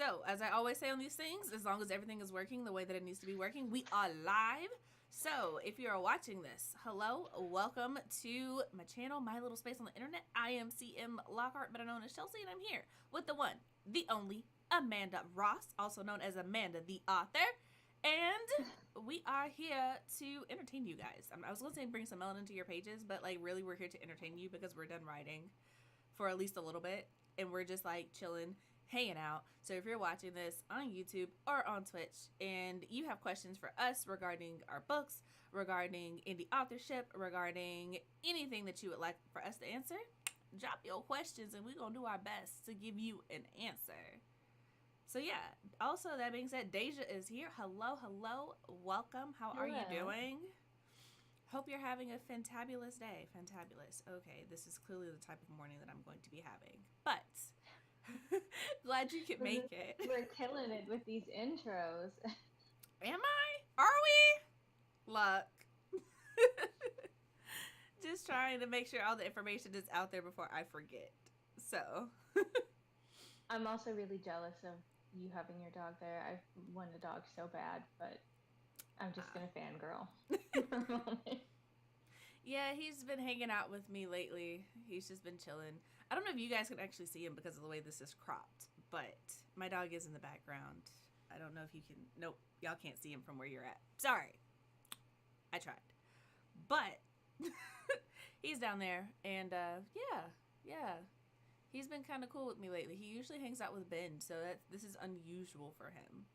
So, as I always say on these things, as long as everything is working the way that it needs to be working, we are live. So, if you are watching this, hello, welcome to my channel, My Little Space on the Internet. I am CM Lockhart, better known as Chelsea, and I'm here with the one, the only, Amanda Ross, also known as Amanda the Author. And we are here to entertain you guys. I was going to say bring some melanin to your pages, but like really we're here to entertain you because we're done writing for at least a little bit. And we're just like chilling, hanging out. So if you're watching this on YouTube or on Twitch and you have questions for us regarding our books, regarding indie authorship, regarding anything that you would like for us to answer, drop your questions and we're going to do our best to give you an answer. So yeah, also that being said, Deja is here. Hello, welcome. How are you doing? Hope you're having a fantabulous day. Fantabulous. Okay, this is clearly the type of morning that I'm going to be having. But glad you could make it. We're killing it with these intros. Am I? Are we? Luck. Just trying to make sure all the information is out there before I forget. So. I'm also really jealous of you having your dog there. I want a dog so bad, but I'm just gonna fangirl for a moment. Yeah, he's been hanging out with me lately. He's just been chilling. I don't know if you guys can actually see him because of the way this is cropped, but my dog is in the background. I don't know if you can. Nope, y'all can't see him from where you're at. Sorry. I tried. But he's down there, and yeah. He's been kind of cool with me lately. He usually hangs out with Ben, so this is unusual for him.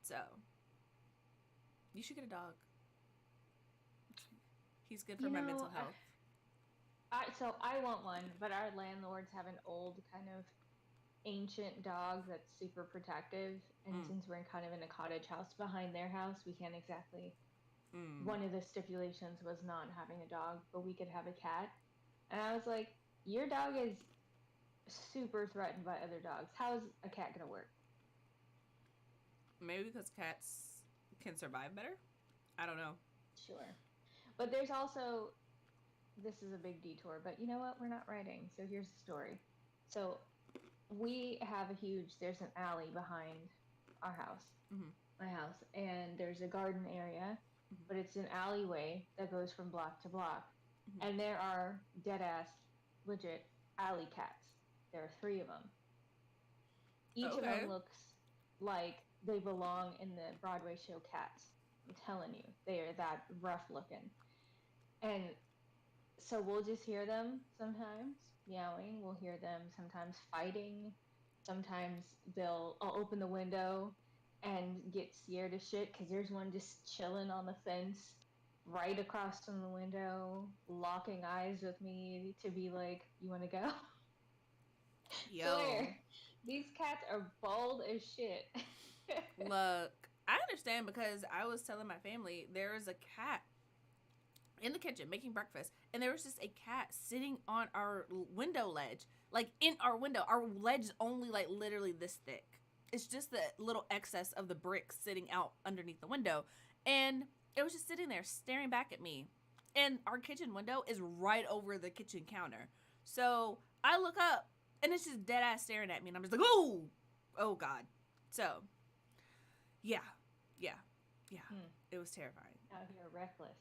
So, you should get a dog. He's good for my mental health. So I want one, but our landlords have an old kind of ancient dog that's super protective, and since we're kind of in a cottage house behind their house, we can't exactly. One of the stipulations was not having a dog, but we could have a cat. And I was like, your dog is super threatened by other dogs. How is a cat gonna work? Maybe because cats can survive better? I don't know. Sure. But there's also, this is a big detour, but you know what? We're not writing, so here's the story. So we have there's an alley behind our house, my house, and there's a garden area, but it's an alleyway that goes from block to block. And there are dead-ass, legit alley cats. There are 3 of them. Each of them looks like they belong in the Broadway show Cats. I'm telling you, they are that rough looking. And so we'll just hear them sometimes meowing. We'll hear them sometimes fighting. Sometimes I'll open the window and get scared as shit because there's one just chilling on the fence right across from the window, locking eyes with me to be like, you want to go? Yo. Swear, these cats are bold as shit. Look, I understand because I was telling my family there is a cat in the kitchen making breakfast, and there was just a cat sitting on our window ledge, like in our window. Our ledge is only like literally this thick. It's just the little excess of the bricks sitting out underneath the window, and it was just sitting there staring back at me. And our kitchen window is right over the kitchen counter, so I look up and it's just dead ass staring at me, and I'm just like, oh god. So yeah. It was terrifying. Out here reckless.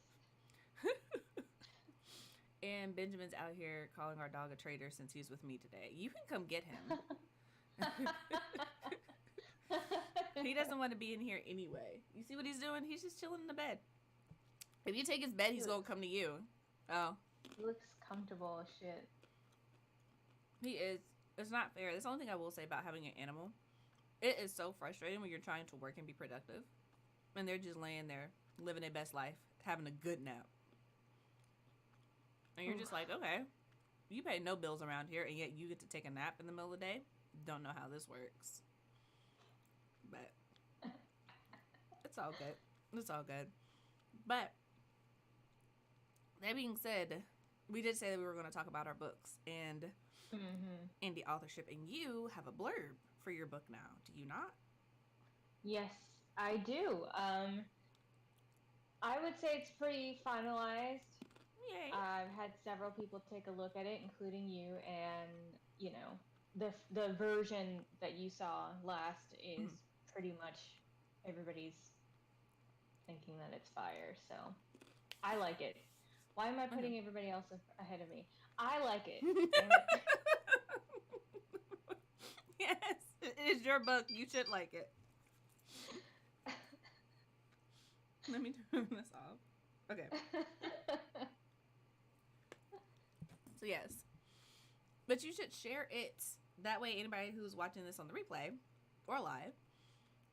And Benjamin's out here calling our dog a traitor since he's with me today. You can come get him. He doesn't want to be in here anyway. You see what he's doing? He's just chilling in the bed. If you take his bed, he's going to come to you. Oh. He looks comfortable as shit. He is. It's not fair. That's the only thing I will say about having an animal. It is so frustrating when you're trying to work and be productive, and they're just laying there, living their best life, having a good nap. And you're just like, okay, you pay no bills around here, and yet you get to take a nap in the middle of the day? Don't know how this works. But it's all good. It's all good. But that being said, we did say that we were going to talk about our books and indie authorship, and you have a blurb for your book now, do you not? Yes, I do. I would say it's pretty finalized. Yay. I've had several people take a look at it, including you, and, the version that you saw last is Mhm. pretty much everybody's thinking that it's fire. So I like it. Why am I Okay. putting everybody else ahead of me? I like it. Damn it. Yes, it is your book. You should like it. Let me turn this off. Okay. So yes, but you should share it. That way, anybody who's watching this on the replay or live,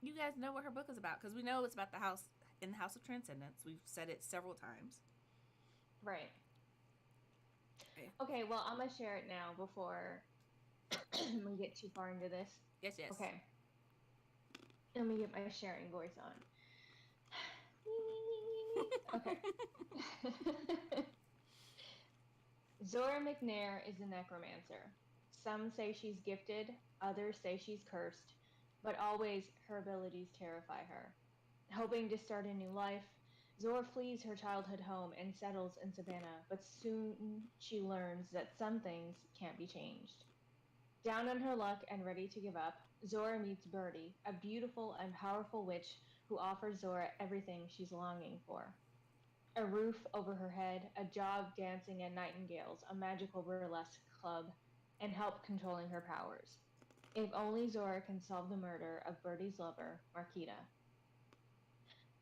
you guys know what her book is about because we know it's about the house in the House of Transcendence. We've said it several times. Right. Okay. Okay, well, I'm going to share it now before we get too far into this. Yes, yes. Okay. Let me get my sharing voice on. Okay. Zora McNair is a necromancer. Some say she's gifted, others say she's cursed, but always her abilities terrify her. Hoping to start a new life, Zora flees her childhood home and settles in Savannah, but soon she learns that some things can't be changed. Down on her luck and ready to give up, Zora meets Birdie, a beautiful and powerful witch who offers Zora everything she's longing for: a roof over her head, a job dancing at Nightingale's, a magical burlesque club, and help controlling her powers. If only Zora can solve the murder of Birdie's lover, Marquita.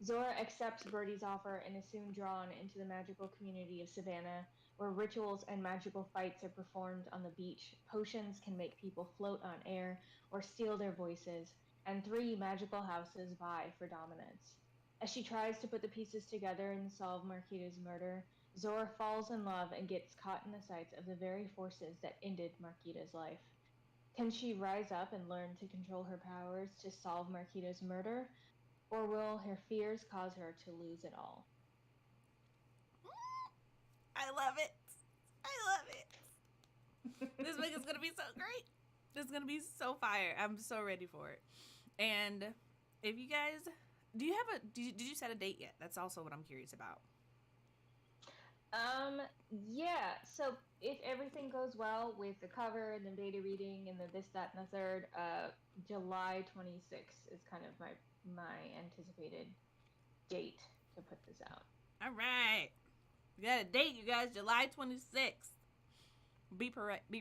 Zora accepts Birdie's offer and is soon drawn into the magical community of Savannah, where rituals and magical fights are performed on the beach, potions can make people float on air or steal their voices, and three magical houses vie for dominance. As she tries to put the pieces together and solve Marquita's murder, Zora falls in love and gets caught in the sights of the very forces that ended Marquita's life. Can she rise up and learn to control her powers to solve Marquita's murder, or will her fears cause her to lose it all? I love it. I love it. This book is gonna be so great. It's gonna be so fire. I'm so ready for it. And if you guys, do you have a? Did you set a date yet? That's also what I'm curious about. Yeah. So if everything goes well with the cover and the beta reading and the this, that, and the third, July 26th is kind of my anticipated date to put this out. All right, we got a date, you guys. July 26th. Be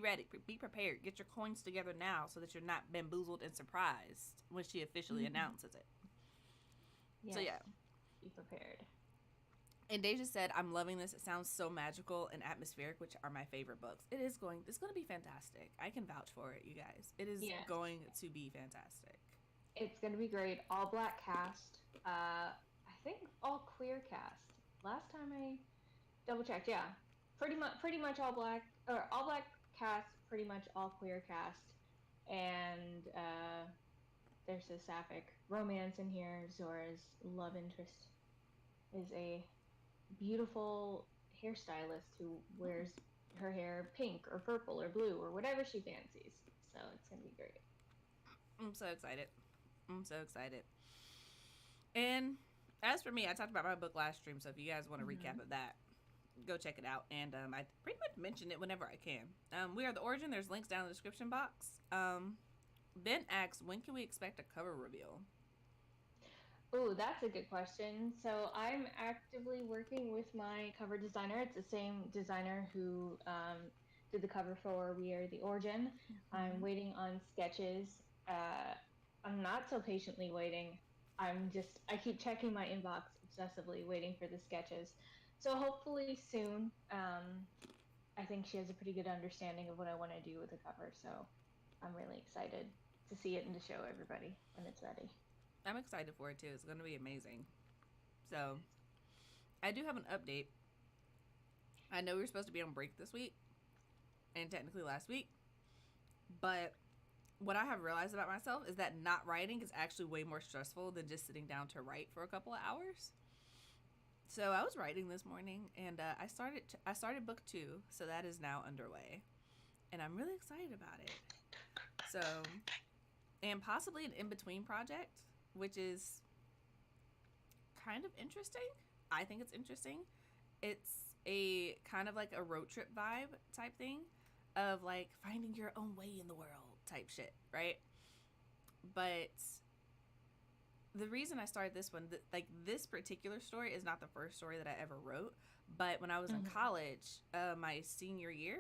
ready. Be prepared. Get your coins together now so that you're not bamboozled and surprised when she officially announces it. Yes. So yeah. Be prepared. And Deja said, "I'm loving this. It sounds so magical and atmospheric, which are my favorite books. It is going. It's going to be fantastic. I can vouch for it, you guys. It is going to be fantastic. It's going to be great. All black cast. I think all queer cast. Last time I double checked, yeah, pretty much all black, or all black cast. Pretty much all queer cast, and there's a sapphic romance in here. Zora's love interest is a beautiful hairstylist who wears her hair pink or purple or blue or whatever she fancies. So it's gonna be great. I'm so excited. I'm so excited. And as for me, I talked about my book last stream, so if you guys want a recap of that, go check it out. And I pretty much mention it whenever I can. We Are the Origin. There's links down in the description box. Ben asks, when can we expect a cover reveal? Oh, that's a good question. So I'm actively working with my cover designer. It's the same designer who did the cover for We Are the Origin. I'm waiting on sketches. I'm not so patiently waiting. I keep checking my inbox obsessively, waiting for the sketches. So hopefully soon. I think she has a pretty good understanding of what I want to do with the cover. So I'm really excited to see it and to show everybody when it's ready. I'm excited for it too. It's going to be amazing. So, I do have an update. I know we were supposed to be on break this week, and technically last week, but what I have realized about myself is that not writing is actually way more stressful than just sitting down to write for a couple of hours. So I was writing this morning, and I started book 2, so that is now underway, and I'm really excited about it. So, and possibly an in-between project, which is kind of interesting. I think it's interesting. It's a kind of like a road trip vibe type thing of like finding your own way in the world. type shit, right? But the reason I started this one, like this particular story is not the first story that I ever wrote. But when I was in college, my senior year,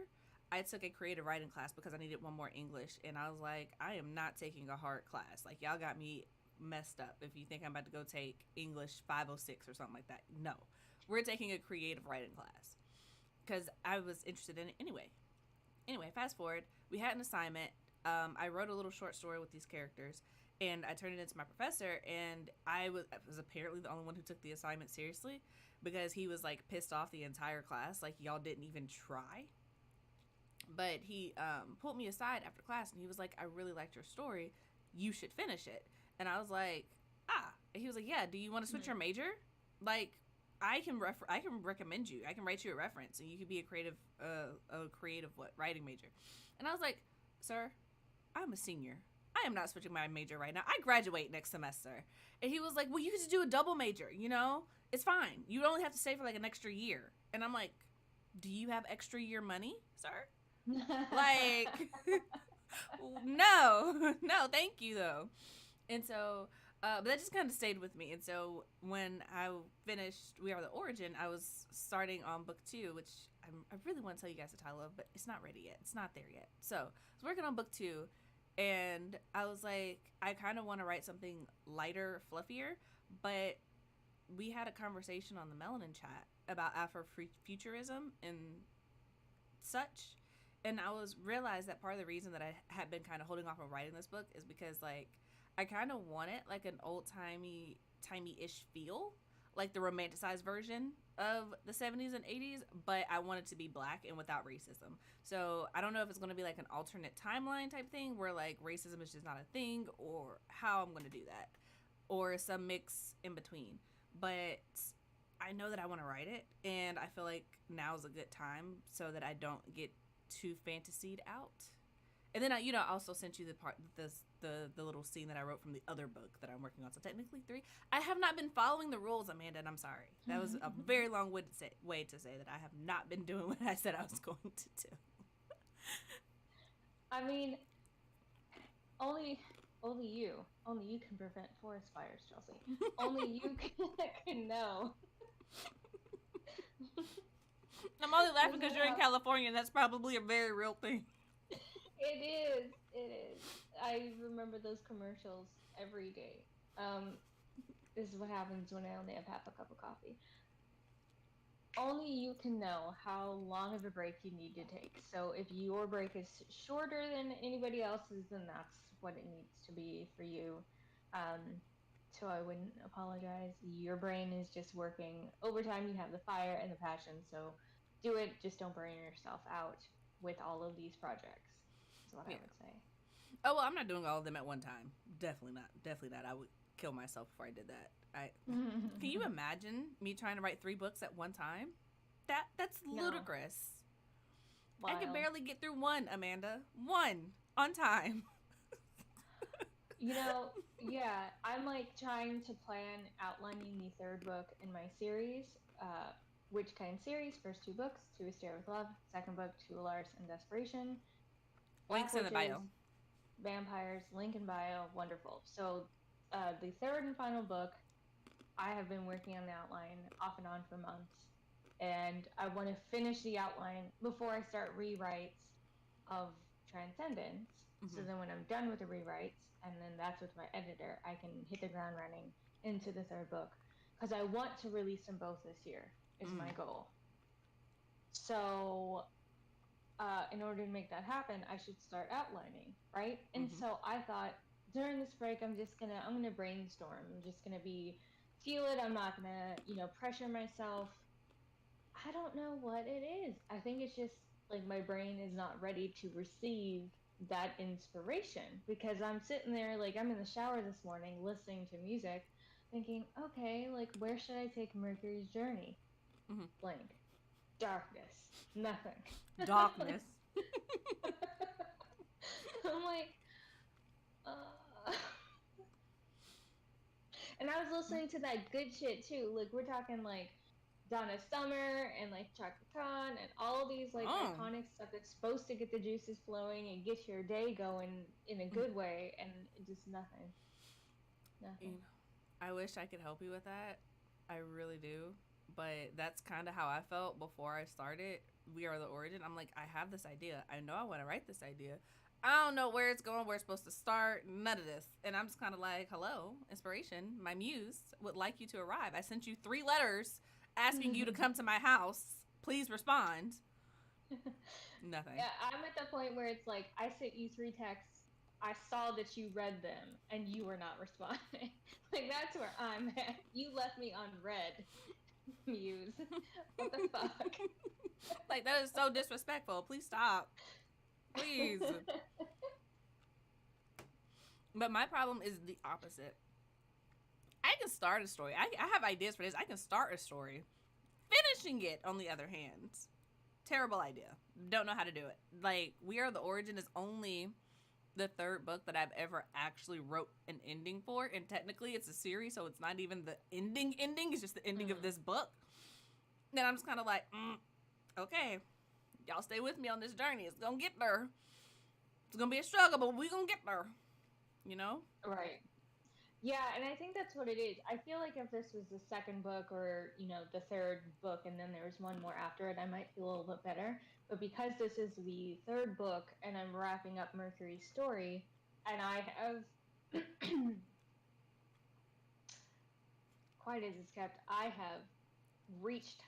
I took a creative writing class because I needed one more English. And I was like, I am not taking a hard class. Like, y'all got me messed up if you think I'm about to go take English 506 or something like that. No, we're taking a creative writing class because I was interested in it anyway. Anyway, fast forward, we had an assignment. I wrote a little short story with these characters, and I turned it into my professor, and I was apparently the only one who took the assignment seriously because he was like pissed off the entire class, like y'all didn't even try. But he pulled me aside after class, and he was like, I really liked your story, you should finish it. And I was like, ah. And he was like, yeah, do you want to switch your major? Like, I can recommend you. I can write you a reference, and you could be a creative writing major. And I was like, sir, I'm a senior. I am not switching my major right now. I graduate next semester. And he was like, well, you could just do a double major, you know? It's fine. You only have to stay for like an extra year. And I'm like, do you have extra year money, sir? Like, no, thank you though. And so, but that just kind of stayed with me. And so when I finished We Are the Origin, I was starting on book 2, which I really want to tell you guys the title of, but it's not ready yet. It's not there yet. So I was working on book 2, and I was like, I kind of want to write something lighter, fluffier, but we had a conversation on the Melanin chat about Afrofuturism and such. And I realized that part of the reason that I had been kind of holding off on writing this book is because, like, I kind of wanted, like, an timey-ish feel, like the romanticized version of the 70s and 80s, but I want it to be black and without racism. So I don't know if it's going to be like an alternate timeline type thing where like racism is just not a thing, or how I'm going to do that, or some mix in between. But I know that I want to write it, and I feel like now's a good time so that I don't get too fantasied out. And then I also sent you the little scene that I wrote from the other book that I'm working on. So technically 3. I have not been following the rules, Amanda, and I'm sorry. That was a very long way to say that I have not been doing what I said I was going to do. I mean, only you can prevent forest fires, Chelsea. Only you can know. I'm only laughing because you're in California, and that's probably a very real thing. It is. I remember those commercials every day. This is what happens when I only have half a cup of coffee. Only you can know how long of a break you need to take. So if your break is shorter than anybody else's, then that's what it needs to be for you. So I wouldn't apologize. Your brain is just working overtime. You have the fire and the passion. So do it. Just don't burn yourself out with all of these projects. Is what I would say. Oh, well, I'm not doing all of them at one time. Definitely not. I would kill myself before I did that. Can you imagine me trying to write 3 books at one time? That's ludicrous. Wild. I could barely get through 1, Amanda. 1 on time. Yeah, I'm like trying to plan outlining the 3rd book in my series. Which kind series? First 2 books, To A Stare With Love. Second book, To Lars and Desperation. Links in the bio. Vampires, link in bio, wonderful. So the 3rd and final book, I have been working on the outline off and on for months, and I want to finish the outline before I start rewrites of Transcendence. So then when I'm done with the rewrites, and then that's with my editor, I can hit the ground running into the 3rd book, because I want to release them both this year is my goal. So in order to make that happen, I should start outlining, right? And so I thought during this break, I'm gonna brainstorm. I'm just gonna feel it. I'm not gonna, pressure myself. I don't know what it is. I think it's just like my brain is not ready to receive that inspiration, because I'm sitting there, like I'm in the shower this morning listening to music, thinking, okay, like where should I take Mercury's journey? Blank. Darkness. Nothing. Darkness. I'm like, and I was listening to that good shit too. Like we're talking like Donna Summer and like Chaka Khan and all these like Oh. iconic stuff that's supposed to get the juices flowing and get your day going in a good way, and just nothing, You nothing. know, I wish I could help you with that. I really do. But that's kind of how I felt before I started We Are the Origin. I'm like, I have this idea. I know I want to write this idea. I don't know where it's going, where it's supposed to start, none of this. And I'm just kind of like, hello, inspiration. My muse would like you to arrive. I sent you 3 letters asking you to come to my house. Please respond. Nothing. Yeah, I'm at the point where it's like I sent you 3 texts. I saw that you read them and you were not responding. Like that's where I'm at. You left me on red, Muse. What the fuck? Like, that is so disrespectful. Please stop. Please. But my problem is the opposite. I can start a story. I have ideas for this. I can start a story. Finishing it, on the other hand, terrible idea. Don't know how to do it. Like, We Are the Origin is only the 3rd book that I've ever actually wrote an ending for, and technically it's a series, so it's not even the ending. It's just the ending of this book. Then I'm just kind of like, okay, y'all stay with me on this journey. It's gonna get there. It's gonna be a struggle, but we gonna get there. You know? Right. Yeah, and I think that's what it is. I feel like if this was the second book or, the third book and then there was one more after it, I might feel a little bit better. But because this is the third book and I'm wrapping up Mercury's story, and I have, quite as it's kept, I have reached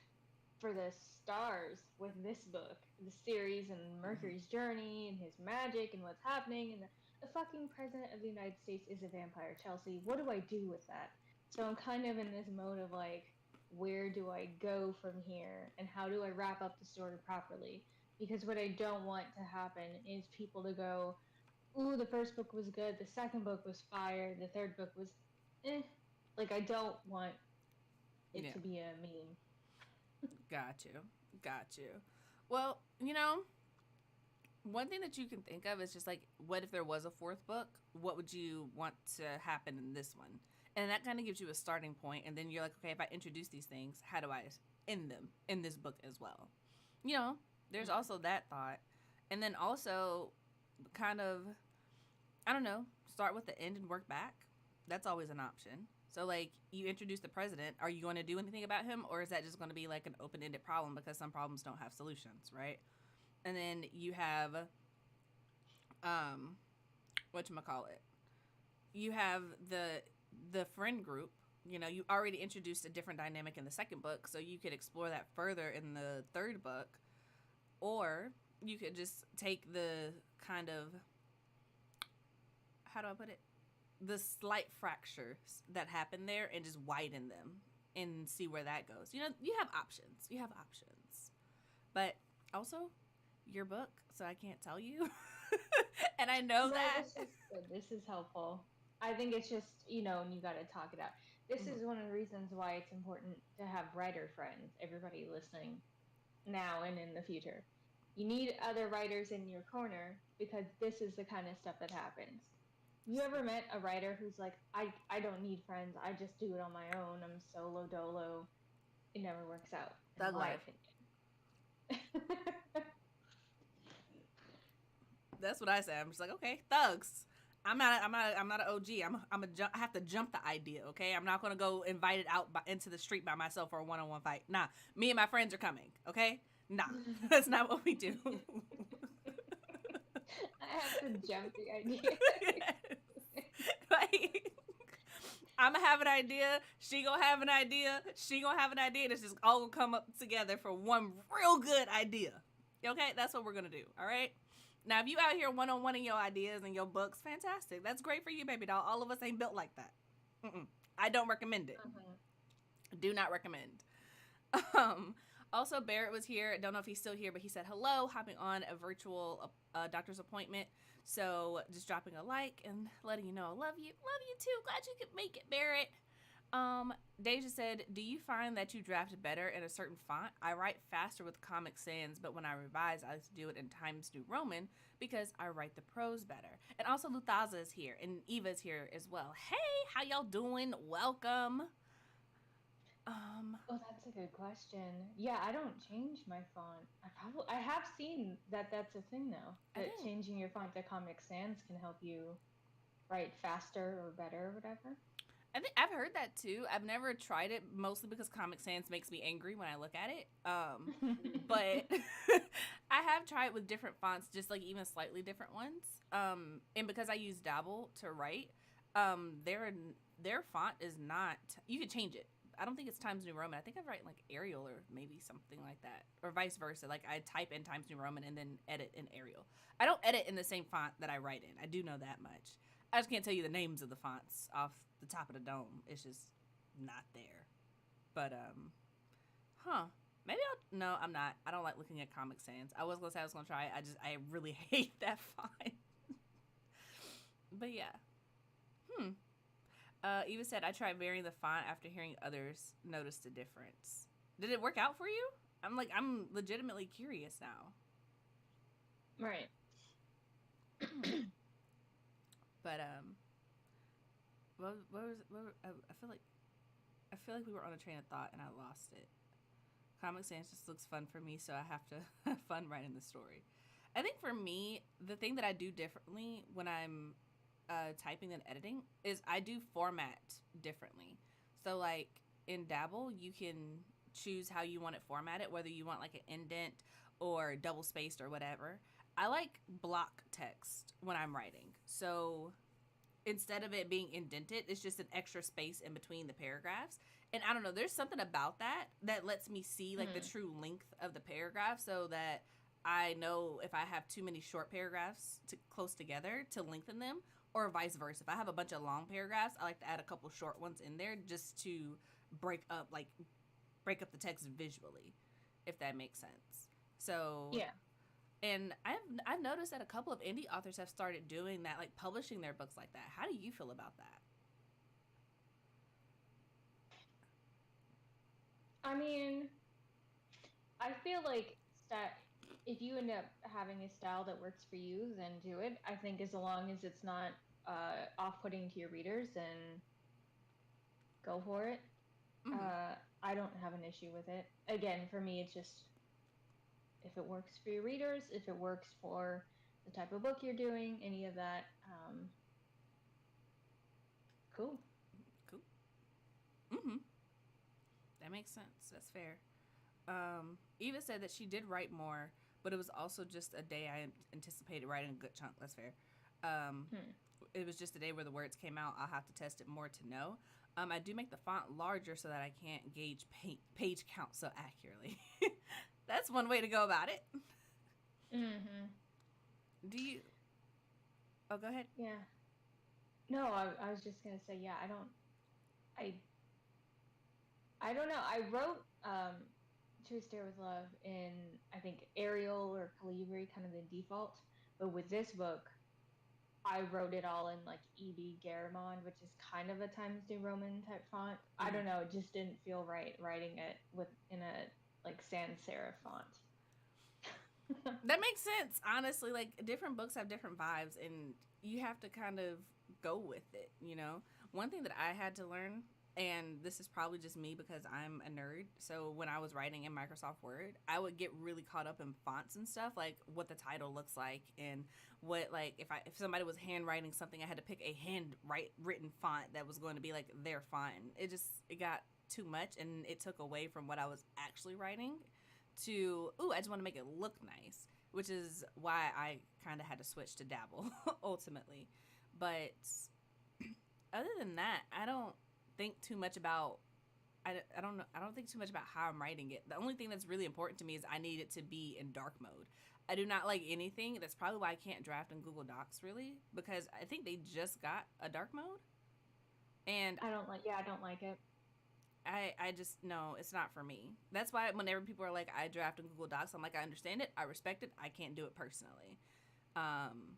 for the stars with this book, the series, and Mercury's journey and his magic and what's happening. And the fucking president of the United States is a vampire, Chelsea. What do I do with that? So I'm kind of in this mode of like, where do I go from here? And how do I wrap up the story properly? Because what I don't want to happen is people to go, ooh, the first book was good, the second book was fire, the third book was eh. Like, I don't want it Yeah. to be a meme. Got you. Got you. Well, one thing that you can think of is just like, what if there was a 4th book? What would you want to happen in this one? And that kind of gives you a starting point. And then you're like, okay, if I introduce these things, how do I end them in this book as well? There's also that thought. And then also, kind of, I don't know, start with the end and work back. That's always an option. So, like, you introduce the president. Are you going to do anything about him? Or is that just going to be like an open ended problem because some problems don't have solutions, right? And then you have, whatchamacallit? You have the friend group. You already introduced a different dynamic in the second book, so you could explore that further in the third book. Or you could just take the kind of, how do I put it? The slight fractures that happen there and just widen them and see where that goes. You have options. You have options. But also, your book, so I can't tell you. And I know No, that. this is good. This is helpful. I think it's just, and you got to talk it out. This Mhm. is one of the reasons why it's important to have writer friends, everybody listening now and in the future. You need other writers in your corner because this is the kind of stuff that happens. You ever met a writer who's like, I don't need friends, I just do it on my own, I'm solo dolo? It never works out, in Thug my life. opinion. That's what I say. I'm just like, okay, thugs. I'm not an OG. I have to jump the idea. Okay, I'm not gonna go invited out into the street by myself for a one-on-one fight. Nah, me and my friends are coming. Okay, nah, that's not what we do. I have to jump the idea. Like, I'm gonna have an idea. She gonna have an idea. She gonna have an idea. And it's just all gonna come up together for one real good idea. Okay, that's what we're gonna do. All right. Now, if you out here one-on-one in your ideas and your books, fantastic. That's great for you, baby doll. All of us ain't built like that. I don't recommend it. Do not recommend. Um, Also, Barrett was here. I don't know if he's still here, but he said hello, hopping on a virtual doctor's appointment. So just dropping a like and letting you know I love you. Love you too. Glad you could make it, Barrett. Deja said, do you find that you draft better in a certain font? I write faster with Comic Sans, but when I revise, I like to do it in Times New Roman because I write the prose better. And also, Luthaza is here, and Eva's here as well. Hey, how y'all doing? Welcome. Oh, that's a good question. Yeah, I don't change my font. I have seen that that's a thing though. I That think changing your font to Comic Sans can help you write faster or better or whatever. I think I've heard that too. I've never tried it, mostly because Comic Sans makes me angry when I look at it. But I have tried with different fonts, just like even slightly different ones. And because I use Dabble to write, their font is not. You can change it. I don't think it's Times New Roman. I think I write like Arial or maybe something like that, or vice versa. Like I type in Times New Roman and then edit in Arial. I don't edit in the same font that I write in. I do know that much. I just can't tell you the names of the fonts off the top of the dome. It's just not there. But huh. Maybe I'll. No, I'm not. I don't like looking at Comic Sans. I was gonna say I was gonna try it. I really hate that font. But yeah. Hmm. Eva said I tried varying the font after hearing others notice the difference. Did it work out for you? I'm legitimately curious now. Right. But I feel like we were on a train of thought and I lost it. Comic Sans just looks fun for me, so I have to have fun writing the story. I think for me, the thing that I do differently when I'm typing and editing is I do format differently. So like in Dabble, you can choose how you want it formatted, whether you want like an indent or double spaced or whatever. I like block text when I'm writing. So instead of it being indented, it's just an extra space in between the paragraphs. And I don't know, there's something about that that lets me see like the true length of the paragraph so that I know if I have too many short paragraphs close together to lengthen them or vice versa. If I have a bunch of long paragraphs, I like to add a couple short ones in there just to break up break up the text visually, if that makes sense. So Yeah. and I've noticed that a couple of indie authors have started doing that, like publishing their books like that. How do you feel about that? I mean, I feel like that if you end up having a style that works for you, then do it. I think as long as it's not off-putting to your readers, then go for it. Mm-hmm. Uh, I don't have an issue with it. Again, for me, it's just if it works for your readers, if it works for the type of book you're doing, any of that, cool. Cool. Mm-hmm. That makes sense. That's fair. Eva said that she did write more, but it was also just a day I anticipated writing a good chunk. That's fair. Um, Hmm. it was just a day where the words came out. I'll have to test it more to know. I do make the font larger so that I can't gauge page count so accurately. That's one way to go about it. Mm-hmm. Do you? Oh, go ahead. Yeah. No, I was just gonna say, yeah, I, I don't know. I wrote To a Stare with Love in, I think, Arial or Calibri, kind of the default. But with this book, I wrote it all in like EB Garamond, which is kind of a Times New Roman type font. I Mm-hmm. don't know, it just didn't feel right writing it with in a like sans serif font. That makes sense. Honestly, like different books have different vibes, and you have to kind of go with it. One thing that I had to learn, and this is probably just me because I'm a nerd. So when I was writing in Microsoft Word, I would get really caught up in fonts and stuff, like what the title looks like, and what like if somebody was handwriting something, I had to pick a written font that was going to be like their font. It got too much, and it took away from what I was actually writing to I just want to make it look nice, which is why I kind of had to switch to Dabble ultimately. But other than that, I don't think too much about I don't know. I don't think too much about how I'm writing it. The only thing that's really important to me is I need it to be in dark mode. I do not like anything. That's probably why I can't draft in Google Docs really, because I think they just got a dark mode, and I don't like it. I just no, it's not for me. That's why whenever people are like, I draft in Google Docs, I'm like, I understand it, I respect it, I can't do it personally. Um,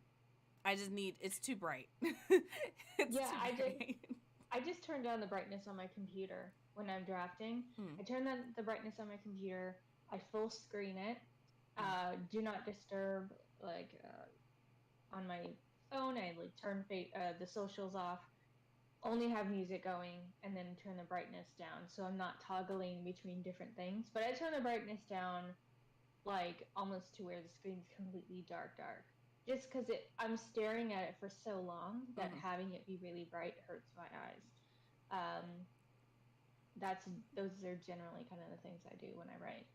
I just need it's too bright. It's Yeah, too bright. I just turn down the brightness on my computer when I'm drafting. Mm, I turn down the brightness on my computer. I full screen it. mm, Do not disturb like on my phone. I like turn the socials off. only have music going and then turn the brightness down, so I'm not toggling between different things. But I turn the brightness down like almost to where the screen's completely dark, just because I'm staring at it for so long that Mm-hmm. having it be really bright hurts my eyes. Um, that's those are generally kind of the things I do when I write.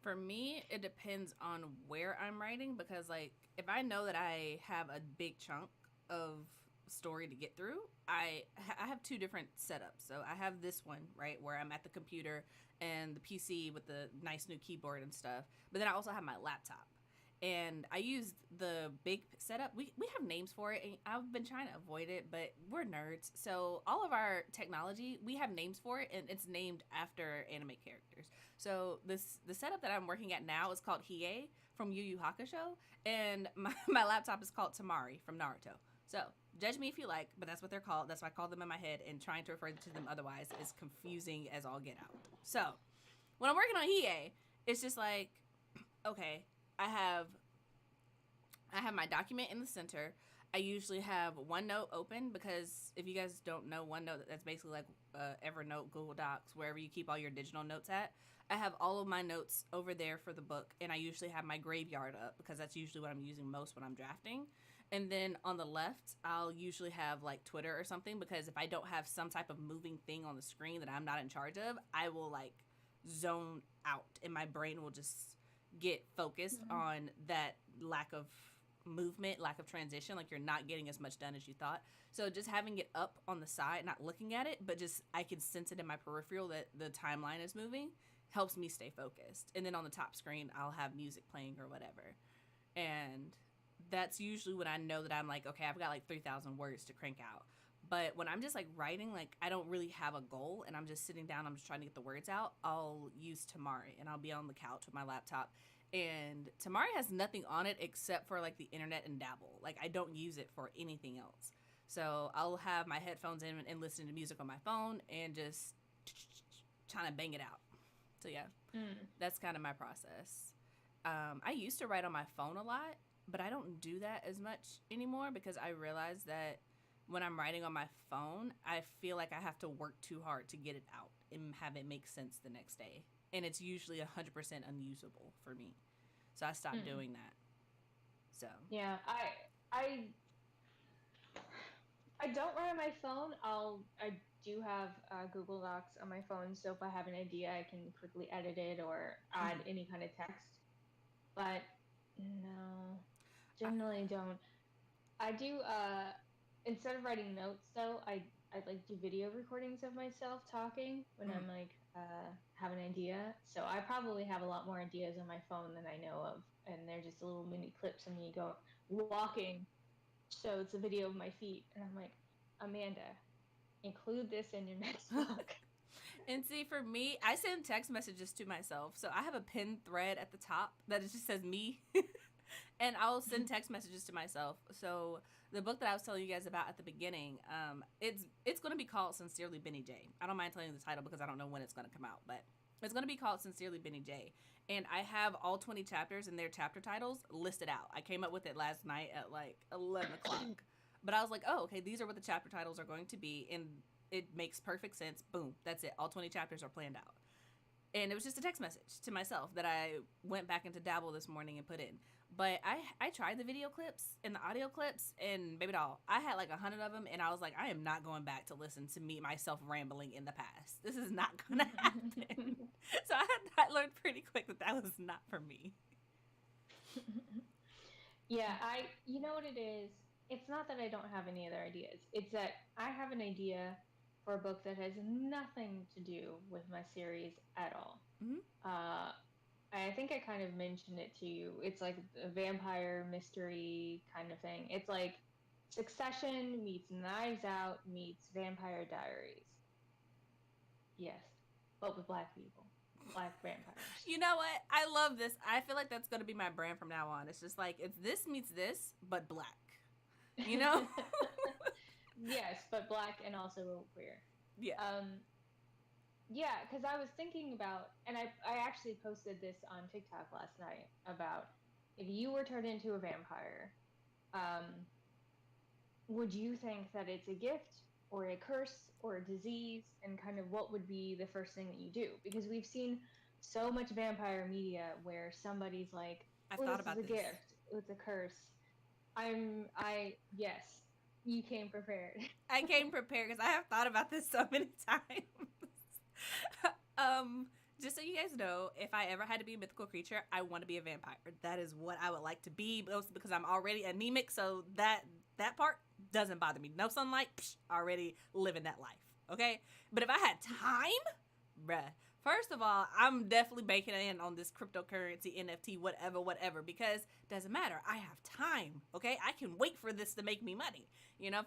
For me, it depends on where I'm writing because, like, if I know that I have a big chunk of story to get through, I have two different setups. So I have this one right where I'm at the computer and the PC with the nice new keyboard and stuff. But then I also have my laptop. And I use the big setup. We have names for it, and I've been trying to avoid it, but we're nerds. So all of our technology, we have names for it, and it's named after anime characters. So the setup that I'm working at now is called Hiei from Yu Yu Hakusho, and my laptop is called Tamari from Naruto. So judge me if you like, but that's what they're called. That's why I call them in my head, and trying to refer to them otherwise is confusing as all get out. So when I'm working on Hiei, it's just like, okay, I have I have my document in the center. I usually have OneNote open because if you guys don't know OneNote, that's basically like Evernote, Google Docs, wherever you keep all your digital notes at. I have all of my notes over there for the book, and I usually have my graveyard up because that's usually what I'm using most when I'm drafting. And then on the left, I'll usually have like Twitter or something because if I don't have some type of moving thing on the screen that I'm not in charge of, I will like zone out and my brain will just get focused Mm-hmm. on that lack of movement, lack of transition, like you're not getting as much done as you thought. So just having it up on the side, not looking at it, but just I can sense it in my peripheral that the timeline is moving, helps me stay focused. And then on the top screen, I'll have music playing or whatever. And that's usually when I know that I'm like, okay, I've got like 3,000 words to crank out. But when I'm just like writing, like I don't really have a goal and I'm just sitting down, I'm just trying to get the words out, I'll use Tamari and I'll be on the couch with my laptop. And Tamari has nothing on it except for like the internet and dabble. Like I don't use it for anything else. So I'll have my headphones in and listen to music on my phone and just trying to bang it out. So yeah, Mm. that's kind of my process. I used to write on my phone a lot, but I don't do that as much anymore because I realize that when I'm writing on my phone, I feel like I have to work too hard to get it out and have it make sense the next day. And it's usually 100% unusable for me. So I stopped Mm. doing that. So, Yeah, I I don't write on my phone. I do have Google Docs on my phone, so if I have an idea, I can quickly edit it or add mhm. any kind of text. But no, I, generally don't. I do instead of writing notes though, I like do video recordings of myself talking when mhm. I'm like have an idea. So I probably have a lot more ideas on my phone than I know of, and they're just little mini clips of me go walking. So it's a video of my feet, and I'm like, Amanda, include this in your next book. And see, for me, I send text messages to myself. So I have a pinned thread at the top that it just says me. And I'll send text messages to myself. So the book that I was telling you guys about at the beginning, it's going to be called Sincerely Benny J. I don't mind telling you the title because I don't know when it's going to come out, but it's going to be called Sincerely Benny J. And I have all 20 chapters and their chapter titles listed out. I came up with it last night at like 11 o'clock. But I was like, oh, okay, these are what the chapter titles are going to be. And it makes perfect sense. Boom, that's it. All 20 chapters are planned out. And it was just a text message to myself that I went back into Dabble this morning and put in. But I tried the video clips and the audio clips, and baby doll, I had like 100 of them, and I was like, I am not going back to listen to me myself rambling in the past. This is not gonna happen. So I learned pretty quick that that was not for me. Yeah, you know what it is? It's not that I don't have any other ideas. It's that I have an idea for a book that has nothing to do with my series at all. Mm-hmm. Uh, I think I kind of mentioned it to you. It's like a vampire mystery kind of thing. It's like Succession meets Knives Out meets Vampire Diaries. Yes, but with black people, black vampires. You know what? I love this. I feel like that's gonna be my brand from now on. It's just like it's this meets this, but black. You know? Yes, but black and also queer. Yeah. Yeah, because I was thinking about, and I actually posted this on TikTok last night about if you were turned into a vampire, um, would you think that it's a gift or a curse or a disease, and kind of what would be the first thing that you do? Because we've seen so much vampire media where somebody's like, I've "Oh, thought this is about a this. gift. It's a curse." Yes, you came prepared. I came prepared because I have thought about this so many times. um, just so you guys know, if I ever had to be a mythical creature, I want to be a vampire. That is what I would like to be, mostly because I'm already anemic, so that part doesn't bother me. No sunlight, already living that life. Okay, but if I had time, bruh. First of all, I'm definitely banking in on this cryptocurrency, NFT, whatever, because it doesn't matter. I have time, okay? I can wait for this to make me money.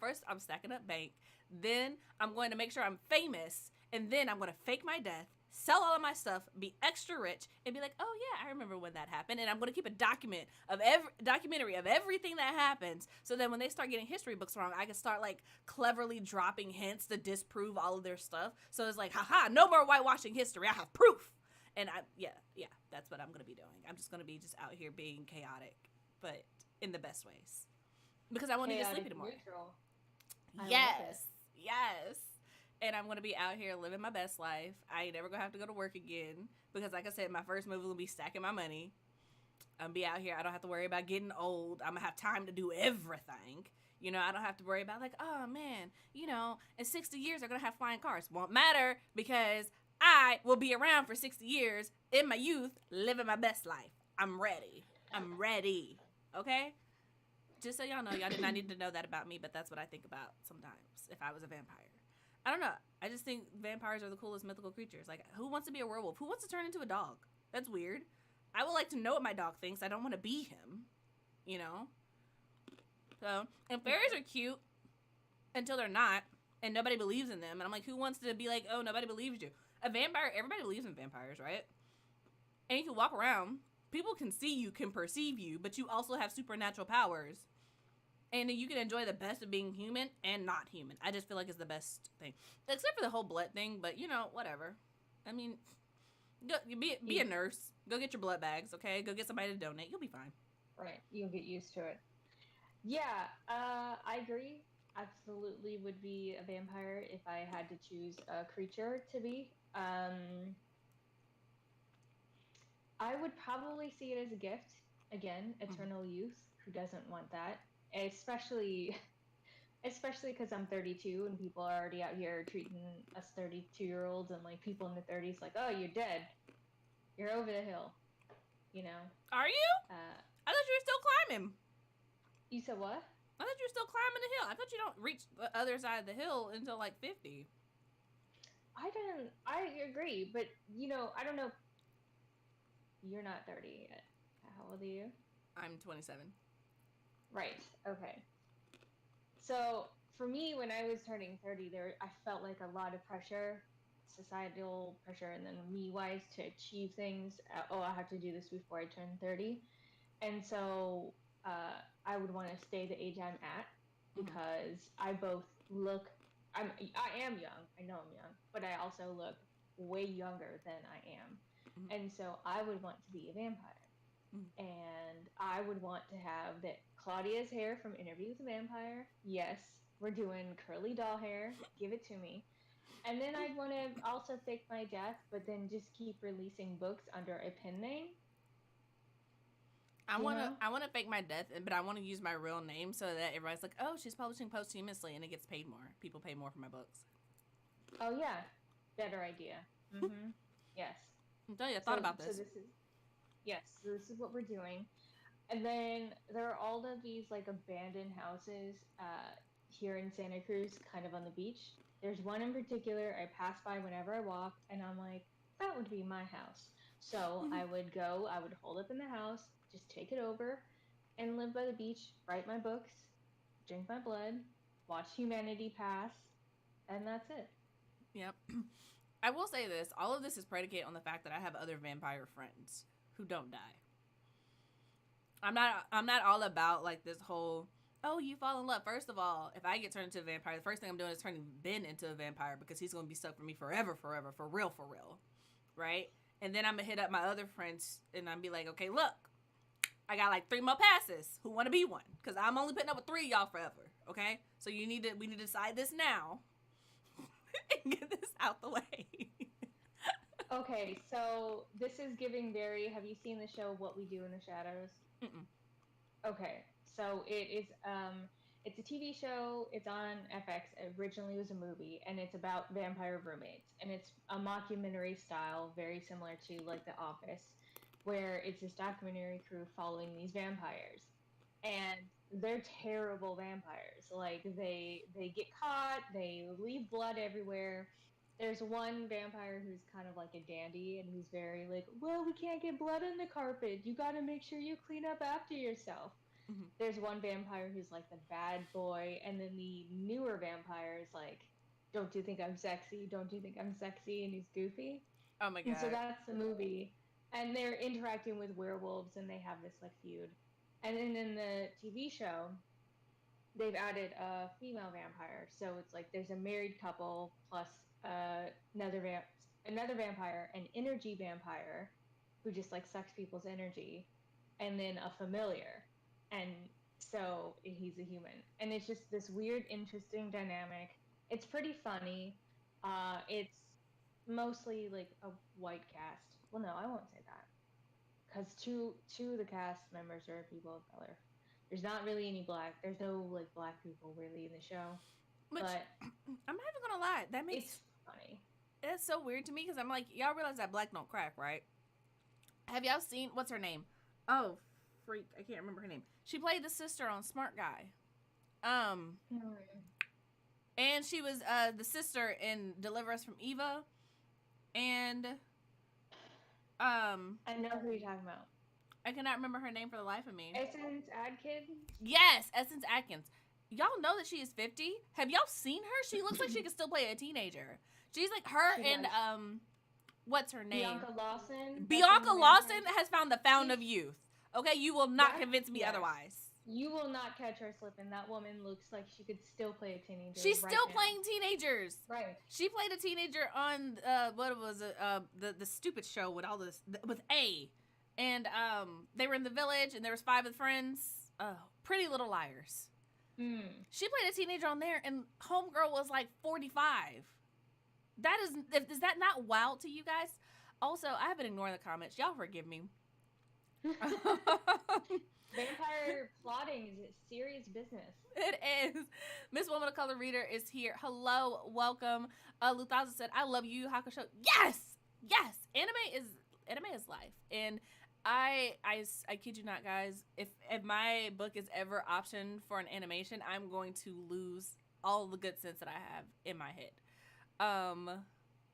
First I'm stacking up bank, then I'm going to make sure I'm famous, and then I'm going to fake my death, sell all of my stuff, be extra rich, and be like, oh yeah, I remember when that happened, and I'm going to keep a documentary of everything that happens, so then when they start getting history books wrong, I can start like cleverly dropping hints to disprove all of their stuff. So it's like, haha, no more whitewashing history. I have proof. And that's what I'm going to be doing. I'm just going to be just out here being chaotic, but in the best ways, because I want to get sleepy tomorrow. Neutral. Yes. And I'm gonna be out here living my best life. I ain't never gonna have to go to work again because, like I said, my first move will be stacking my money. I'm be out here. I don't have to worry about getting old. I'm gonna have time to do everything. I don't have to worry about like, oh man, in 60 years they're gonna have flying cars. Won't matter because I will be around for 60 years in my youth, living my best life. I'm ready. Okay. Just so y'all know, y'all did not need to know that about me, but that's what I think about sometimes if I was a vampire. I don't know. I just think vampires are the coolest mythical creatures. Like, who wants to be a werewolf? Who wants to turn into a dog? That's weird. I would like to know what my dog thinks. I don't want to be him, So, and fairies are cute until they're not, and nobody believes in them. And I'm like, who wants to be like, oh, nobody believes you? A vampire, everybody believes in vampires, right? And you can walk around. People can see you, can perceive you, but you also have supernatural powers. And you can enjoy the best of being human and not human. I just feel like it's the best thing. Except for the whole blood thing, but, whatever. I mean, go, be a nurse. Go get your blood bags, okay? Go get somebody to donate. You'll be fine. Right. You'll get used to it. Yeah, I agree. Absolutely would be a vampire if I had to choose a creature to be. I would probably see it as a gift. Again, eternal youth. Who doesn't want that? Especially because I'm 32 and people are already out here treating us 32-year-olds and like people in the 30s like, oh, you're dead. You're over the hill. Are you? I thought you were still climbing. You said what? I thought you were still climbing the hill. I thought you don't reach the other side of the hill until like 50. I agree, but I don't know. You're not 30 yet. How old are you? I'm 27. Right. Okay. So for me, when I was turning 30, I felt like a lot of pressure, societal pressure, and then me-wise to achieve things. I have to do this before I turn 30, and so I would want to stay the age I'm at because I both look. I am young. I know I'm young, but I also look way younger than I am, and so I would want to be a vampire. And I would want to have that Claudia's hair from Interview with a Vampire. Yes, we're doing curly doll hair. Give it to me. And then I'd want to also fake my death, but then just keep releasing books under a pen name. I want to fake my death, but I want to use my real name so that everybody's like, oh, she's publishing posthumously, and it gets paid more. People pay more for my books. Oh yeah, better idea. Yes. I'm telling you, I thought about this. So this is what we're doing. And then there are all of these like abandoned houses here in Santa Cruz, kind of on the beach. There's one in particular I pass by whenever I walk, and I'm like, that would be my house. So I would hold up in the house, just take it over, and live by the beach, write my books, drink my blood, watch humanity pass, and that's it. Yep. I will say this. All of this is predicated on the fact that I have other vampire friends who don't die. I'm not all about like this whole, oh, you fall in love. First of all, if I get turned into a vampire, the first thing I'm doing is turning Ben into a vampire because he's going to be stuck with me forever, for real. Right? And then I'm going to hit up my other friends and I'm be like, okay, look, I got like 3 more passes. Who want to be one? Because I'm only putting up with 3 of y'all forever. Okay? So we need to decide this now. and get this out the way. Okay, so this is giving very. Have you seen the show What We Do in the Shadows? Mm-mm. Okay, so it's a TV show. It's on FX. It originally was a movie, and it's about vampire roommates, and it's a mockumentary style, very similar to like The Office, where it's this documentary crew following these vampires, and they're terrible vampires. Like they get caught, they leave blood everywhere. There's one vampire who's kind of like a dandy and who's very like, well, we can't get blood on the carpet. You got to make sure you clean up after yourself. Mm-hmm. There's one vampire who's like the bad boy, and then the newer vampire is like, don't you think I'm sexy? Don't you think I'm sexy? And he's goofy. Oh my And so god. that's the movie. And they're interacting with werewolves and they have this like feud. And then in the TV show, they've added a female vampire. So it's like there's a married couple plus another vampire, an energy vampire who just like sucks people's energy, and then a familiar. And so he's a human. And it's just this weird, interesting dynamic. It's pretty funny. It's mostly like a white cast. Well, no, I won't say that because two of the cast members are people of color. There's not really any black. There's no like black people really in the show, Which, but I'm not even gonna lie, that makes it's funny. it's so weird to me because I'm like, y'all realize that black don't crack, right? Have y'all seen what's her name? Oh, freak, I can't remember her name. She played the sister on Smart Guy. And she was the sister in Deliver Us from Eva. And I know who you're talking about. I cannot remember her name for the life of me. Essence Adkins? Yes, Essence Atkins. Y'all know that she is 50? Have y'all seen her? She looks like she could still play a teenager. She's like her She and does. what's her name? Bianca Lawson. Bianca Lawson has found the fountain of youth. Okay, you will not That- convince me yes. otherwise. You will not catch her slipping. That woman looks like she could still play a teenager. She's right still now. playing teenagers. Right. She played a teenager on what was it? The stupid show with all this with A, and they were in the village and there was 5 of the friends. Oh, Pretty Little Liars. She played a teenager on there, and homegirl was like 45. That is that not wild to you guys? Also, I have been ignoring the comments. Y'all forgive me. Vampire plotting is serious business. It is. Miss Woman of Color Reader is here. Hello, welcome. Luthaza said, "I love Yu Yu Hakusho." Yes, yes. Anime is life, and I kid you not, guys. If my book is ever optioned for an animation, I'm going to lose all the good sense that I have in my head.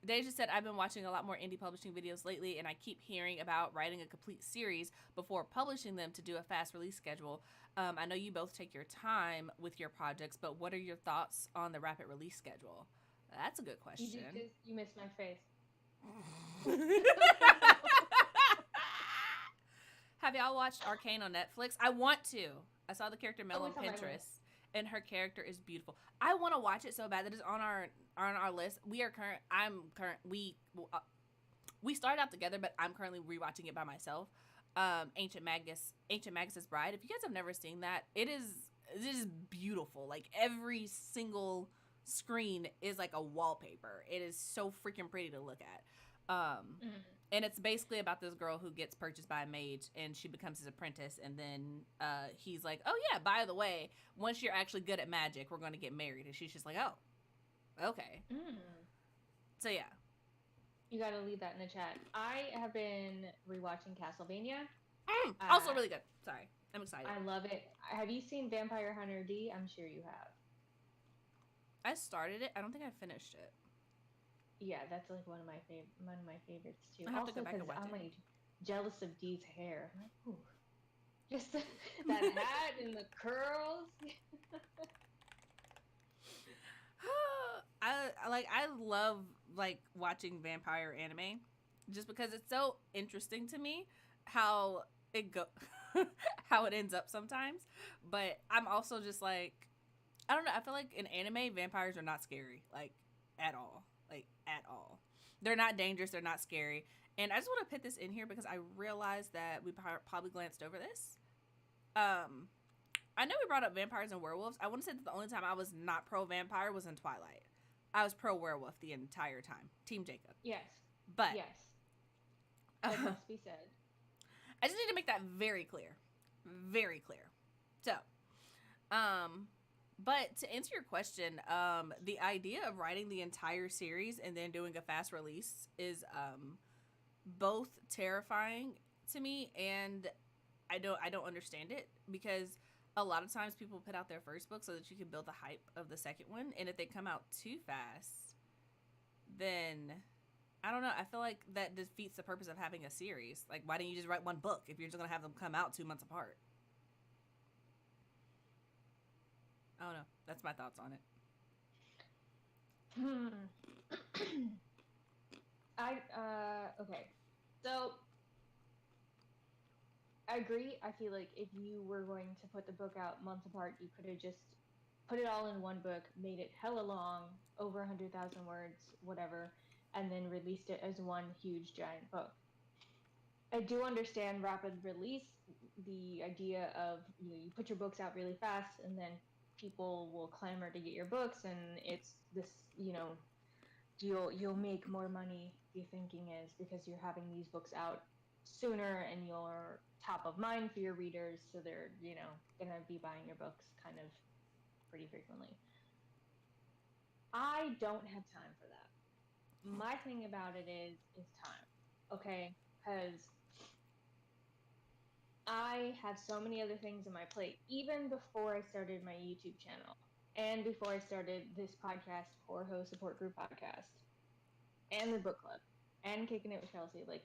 Deja said, I've been watching a lot more indie publishing videos lately, and I keep hearing about writing a complete series before publishing them to do a fast release schedule. I know you both take your time with your projects, but what are your thoughts on the rapid release schedule? That's a good question. You missed my face. Have y'all watched Arcane on Netflix? I want to. I saw the character Mel on it's on my Pinterest, list. and her character is beautiful. I want to watch it so bad. That is on our list. We started out together, but I'm currently rewatching it by myself. Ancient Magus's Bride. If you guys have never seen that, it is beautiful. Like every single screen is like a wallpaper. It is so freaking pretty to look at. And it's basically about this girl who gets purchased by a mage, and she becomes his apprentice. And then he's like, "Oh yeah, by the way, once you're actually good at magic, we're going to get married." And she's just like, "Oh, okay." So yeah, you got to leave that in the chat. I have been rewatching Castlevania. Also really good. Sorry, I'm excited. I love it. Have you seen Vampire Hunter D? I'm sure you have. I started it. I don't think I finished it. Yeah, that's like one of my favorites too. I have also to go back and because watch I'm it. like jealous of Dee's hair. I'm like, ooh, just that hat and the curls. I love like watching vampire anime, just because it's so interesting to me how how it ends up sometimes. But I'm also just like, I don't know. I feel like in anime, vampires are not scary, like at all. Like at all. They're not dangerous. They're not scary. And I just want to put this in here because I realized that we probably glanced over this. I know we brought up vampires and werewolves. I want to say that the only time I was not pro vampire was in Twilight. I was pro werewolf the entire time. Team Jacob. Yes. But yes. That must be said. I just need to make that very clear. Very clear. So, but to answer your question, the idea of writing the entire series and then doing a fast release is both terrifying to me, and I don't understand it, because a lot of times people put out their first book so that you can build the hype of the second one, and if they come out too fast, then I don't know. I feel like that defeats the purpose of having a series. Like, why don't you just write one book if you're just gonna have them come out 2 months apart? I don't know. That's my thoughts on it. Okay. So I agree. I feel like if you were going to put the book out months apart, you could have just put it all in one book, made it hella long, over 100,000 words, whatever, and then released it as one huge giant book. I do understand rapid release, the idea of, you know, you put your books out really fast and then people will clamor to get your books, and it's this, you know, you'll make more money, the thinking is, because you're having these books out sooner and you're top of mind for your readers, so they're, you know, gonna be buying your books kind of pretty frequently. I don't have time for that. My thing about it is time, okay? Because I had so many other things on my plate, even before I started my YouTube channel, and before I started this podcast, Horror Support Group podcast, and the book club, and Kicking It with Chelsea. Like,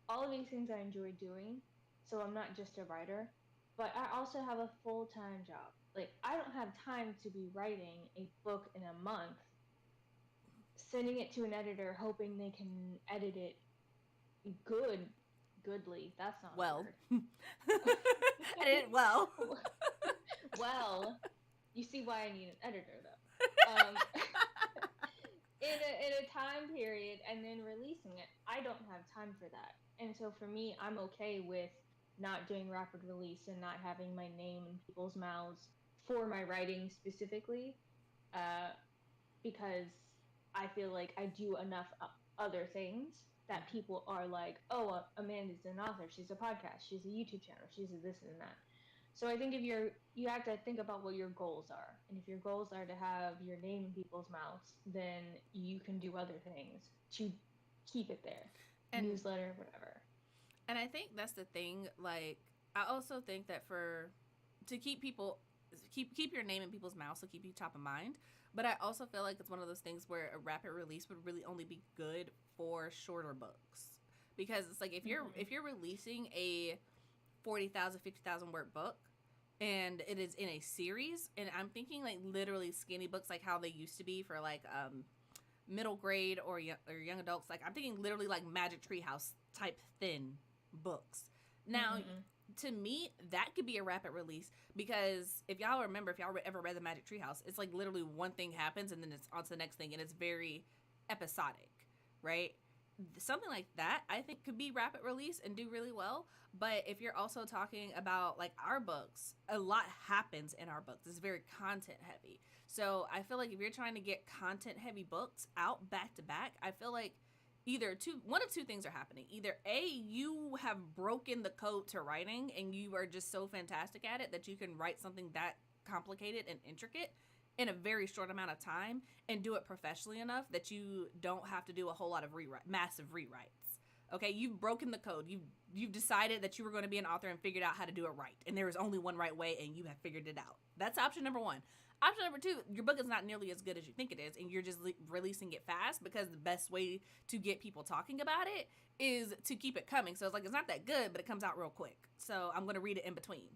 all of these things I enjoy doing, so I'm not just a writer, but I also have a full-time job. Like, I don't have time to be writing a book in a month, sending it to an editor, hoping they can edit it goodly. That's not well. a word. Edit it well. Well, you see why I need an editor, though. In a time period, and then releasing it, I don't have time for that. And so for me, I'm okay with not doing rapid release and not having my name in people's mouths for my writing specifically, because I feel like I do enough other things that people are like, oh, Amanda's an author, she's a podcast, she's a YouTube channel, she's a this and that. So I think if you have to think about what your goals are, and if your goals are to have your name in people's mouths, then you can do other things to keep it there, and newsletter, whatever. And I think that's the thing. Like, I also think that to keep people keep your name in people's mouths, so keep you top of mind. But I also feel like it's one of those things where a rapid release would really only be good for shorter books, because it's like if you're releasing a 40,000, 50,000 word book, and it is in a series, and I'm thinking like literally skinny books, like how they used to be for like middle grade or young adults. Like, I'm thinking literally like Magic Treehouse type thin books. Now, to me, that could be a rapid release, because if y'all remember, if y'all ever read the Magic Treehouse, it's like literally one thing happens and then it's on to the next thing, and it's very episodic, right? Something like that, I think, could be rapid release and do really well. But if you're also talking about like our books, a lot happens in our books. It's very content heavy. So I feel like if you're trying to get content heavy books out back to back, I feel like one of two things are happening. Either A, you have broken the code to writing and you are just so fantastic at it that you can write something that complicated and intricate in a very short amount of time and do it professionally enough that you don't have to do a whole lot of massive rewrites. Okay, you've broken the code. You've decided that you were going to be an author and figured out how to do it right, and there is only one right way, and you have figured it out. That's option number one. Option number two, your book is not nearly as good as you think it is, and you're just releasing it fast because the best way to get people talking about it is to keep it coming. So it's like, it's not that good, but it comes out real quick. So I'm going to read it in between.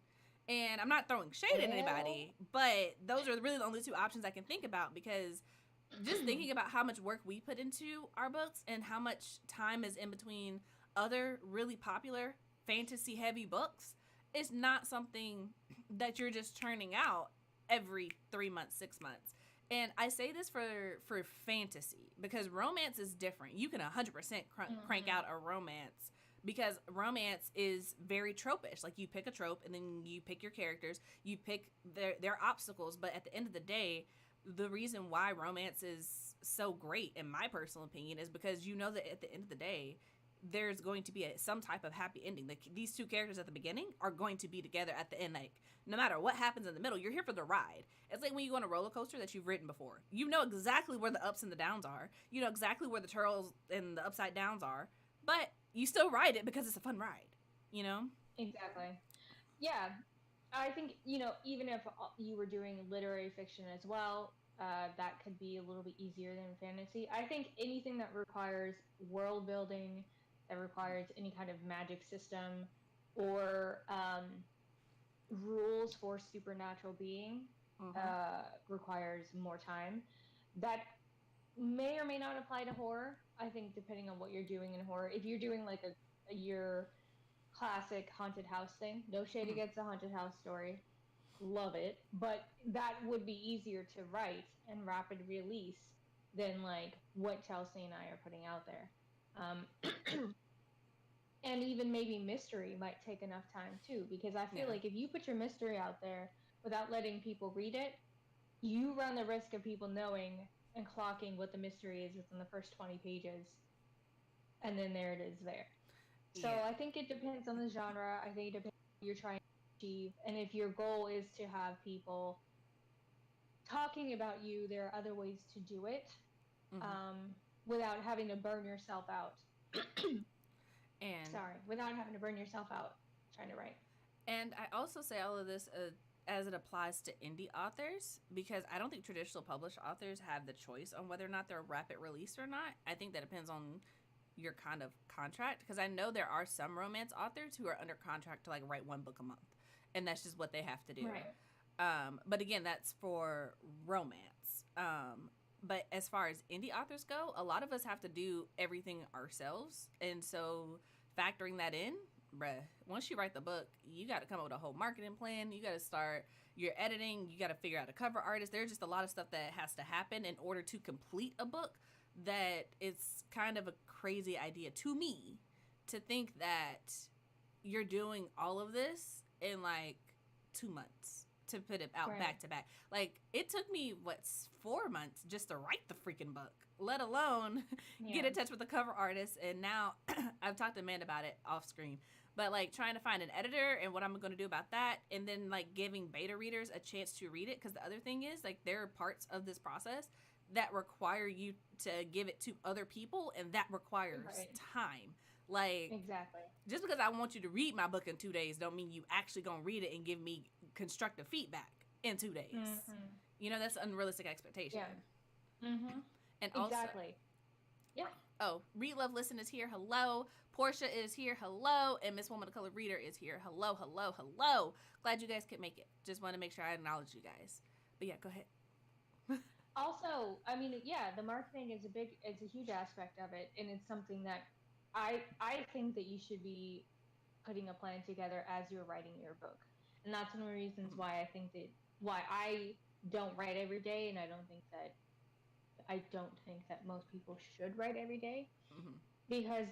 And I'm not throwing shade at anybody, but those are really the only two options I can think about, because just thinking about how much work we put into our books and how much time is in between other really popular fantasy heavy books, is not something that you're just churning out every 3 months, 6 months. And I say this for fantasy, because romance is different. You can 100% crank out a romance, because romance is very tropish. Like, you pick a trope and then you pick your characters, you pick their obstacles, but at the end of the day, the reason why romance is so great, in my personal opinion, is because you know that at the end of the day, there's going to be some type of happy ending. Like these two characters at the beginning are going to be together at the end. Like no matter what happens in the middle, you're here for the ride. It's like when you go on a roller coaster that you've ridden before. You know exactly where the ups and the downs are. You know exactly where the turtles and the upside downs are, but you still ride it because it's a fun ride. You know? Exactly. Yeah, I think, even if you were doing literary fiction as well, that could be a little bit easier than fantasy. I think anything that requires world building, that requires any kind of magic system, or rules for supernatural being, Mm-hmm. requires more time. That may or may not apply to horror. I think depending on what you're doing in horror. If you're doing like a your classic haunted house thing, no shade Mm-hmm. against a haunted house story, love it, but that would be easier to write and rapid release than like what Chelsea and I are putting out there. And even maybe mystery might take enough time too, because I feel Yeah. like if you put your mystery out there without letting people read it, you run the risk of people knowing and clocking what the mystery is within the first 20 pages, and then there it is there. So Yeah. I think it depends on the genre. I think it depends on what you're trying to achieve. And if your goal is to have people talking about you, there are other ways to do it, Mm-hmm. um, without having to burn yourself out. And Sorry, without having to burn yourself out trying to write. I also say all of this as it applies to indie authors because I don't think traditional published authors have the choice on whether or not they're rapid release or not. I think that depends on your kind of contract because I know there are some romance authors who are under contract to like write one book a month, and that's just what they have to do. Right. But again, that's for romance. But as far as indie authors go, a lot of us have to do everything ourselves, and so factoring that in, bruh, once you write the book, you got to come up with a whole marketing plan. You got to start your editing. You got to figure out a cover artist. There's just a lot of stuff that has to happen in order to complete a book. That it's kind of a crazy idea to me to think that you're doing all of this in like 2 months to put it out Right. back to back. Like it took me 4 months just to write the freaking book, let alone get Yeah. in touch with the cover artist. And now I've talked to Amanda about it off screen. But like trying to find an editor and what I'm going to do about that, and then like giving beta readers a chance to read it. Because the other thing is like there are parts of this process that require you to give it to other people, and that requires Right. time. Like Exactly. just because I want you to read my book in 2 days don't mean you actually gonna read it and give me constructive feedback in 2 days. Mm-hmm. You know, that's unrealistic expectation. Yeah. Mm-hmm. And also, Exactly. Yeah. oh, Read Love Listen is here. Hello. Portia is here. Hello. And Miss Woman of Color Reader is here. Hello, hello, hello. Glad you guys could make it. Just want to make sure I acknowledge you guys. But yeah, go ahead. Also, I mean, yeah, the marketing is it's a huge aspect of it, and it's something that I think that you should be putting a plan together as you're writing your book, and that's one of the reasons why I think that why I don't write every day, and I don't think that most people should write every day, Mm-hmm. because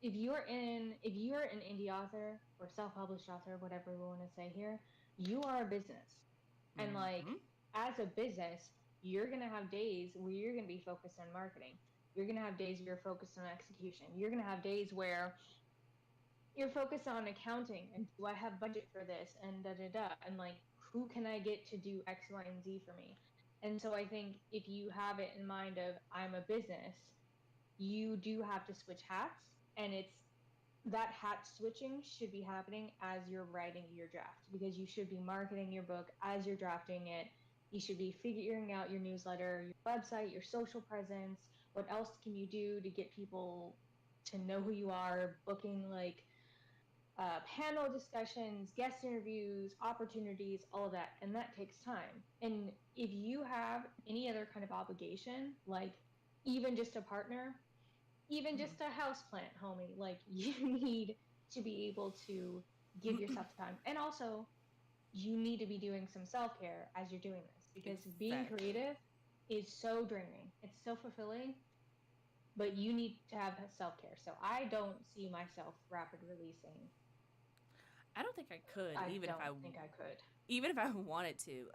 if you're an indie author or self-published author, whatever we want to say here, you are a business. And like Mm-hmm. as a business, you're going to have days where you're going to be focused on marketing. You're going to have days where you're focused on execution. You're going to have days where you're focused on accounting and do I have budget for this and da da da, and like who can I get to do X, Y, and Z for me. And so I think if you have it in mind of I'm a business, you do have to switch hats, and it's that hat switching should be happening as you're writing your draft, because you should be marketing your book as you're drafting it. You should be figuring out your newsletter, your website, your social presence. What else can you do to get people to know who you are? Booking like panel discussions, guest interviews, opportunities, all of that. And that takes time. And if you have any other kind of obligation, like even just a partner, even Mm-hmm. just a house plant, homie, like you need to be able to give yourself time. And also, you need to be doing some self care as you're doing this, because being Exactly. creative is so draining. It's so fulfilling, but you need to have self care. So I don't see myself rapid releasing. I don't think I could, I don't think I could. even if I wanted to.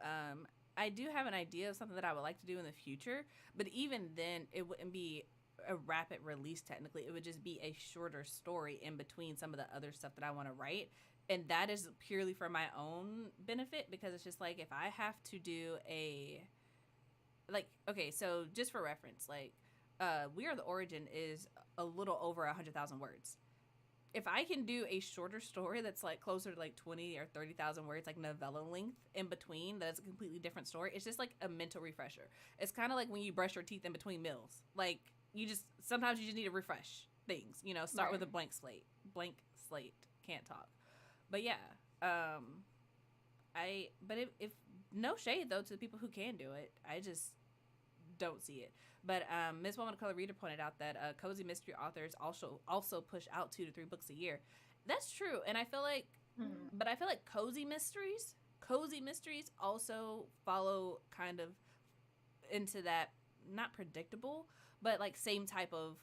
I do have an idea of something that I would like to do in the future, but even then, it wouldn't be a rapid release technically. It would just be a shorter story in between some of the other stuff that I want to write. And that is purely for my own benefit because it's just like if I have to do a like okay, so just for reference, like We Are the Origin is a little over 100,000 words. If I can do a shorter story that's like closer to like 20 or 30,000 words, like novella length in between, that's a completely different story. It's just like a mental refresher. It's kind of like when you brush your teeth in between meals. Like sometimes you just need to refresh things, start Right. with a blank slate. Blank slate. Can't talk. But yeah, um, but if no shade though to the people who can do it, I just don't see it. But Miss Woman of Color Reader pointed out that cozy mystery authors also push out 2 to 3 books a year. That's true, and Mm-hmm. I feel like cozy mysteries also follow kind of into that not predictable, but like same type of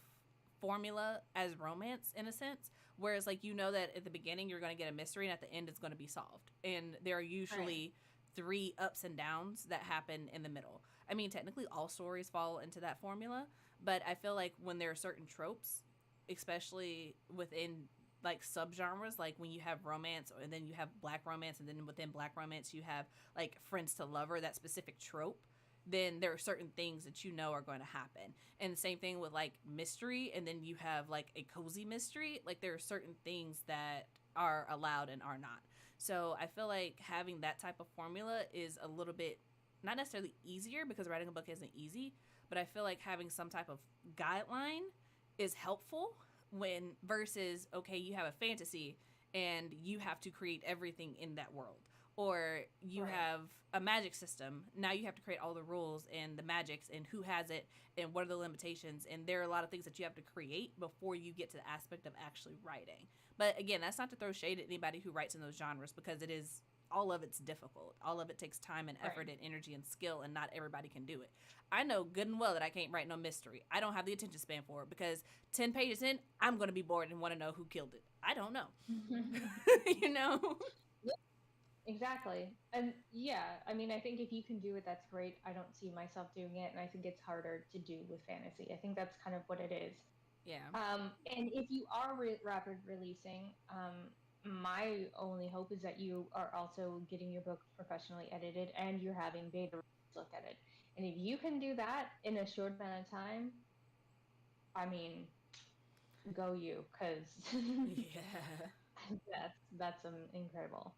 formula as romance in a sense. Whereas like that at the beginning you're going to get a mystery and at the end it's going to be solved, and there are Right. usually three ups and downs that happen in the middle. I mean, technically all stories fall into that formula, but I feel like when there are certain tropes, especially within like subgenres, like when you have romance and then you have black romance and then within black romance you have like friends to lover, that specific trope, then there are certain things that are going to happen. And the same thing with like mystery, and then you have like a cozy mystery. Like there are certain things that are allowed and are not. So I feel like having that type of formula is a little bit not necessarily easier because writing a book isn't easy, but I feel like having some type of guideline is helpful when versus okay, you have a fantasy and you have to create everything in that world, or you Right. have a magic system. Now you have to create all the rules and the magics and who has it and what are the limitations. And there are a lot of things that you have to create before you get to the aspect of actually writing. But again, that's not to throw shade at anybody who writes in those genres because it is all of it's difficult. All of it takes time and Right. effort and energy and skill, and not everybody can do it. I know good and well that I can't write no mystery. I don't have the attention span for it because 10 pages in, I'm going to be bored and want to know who killed it. I don't know. you know? Yeah, exactly. And yeah, I mean, I think if you can do it, that's great. I don't see myself doing it, and I think it's harder to do with fantasy. I think that's kind of what it is. Yeah. And if you are rapid releasing, my only hope is that you are also getting your book professionally edited and you're having beta readers look at it. And if you can do that in a short amount of time, I mean, go you, because Yeah. that's incredible.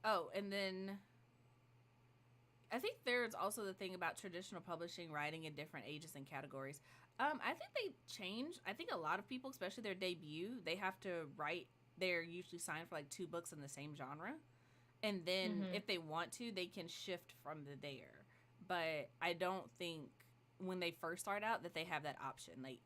Oh, and then I think there's also the thing about traditional publishing writing in different ages and categories. I think they change. I think a lot of people, especially their debut, they have to write. They're usually signed for like 2 books in the same genre, and then Mm-hmm. if they want to, they can shift from there. But I don't think when they first start out that they have that option. Like,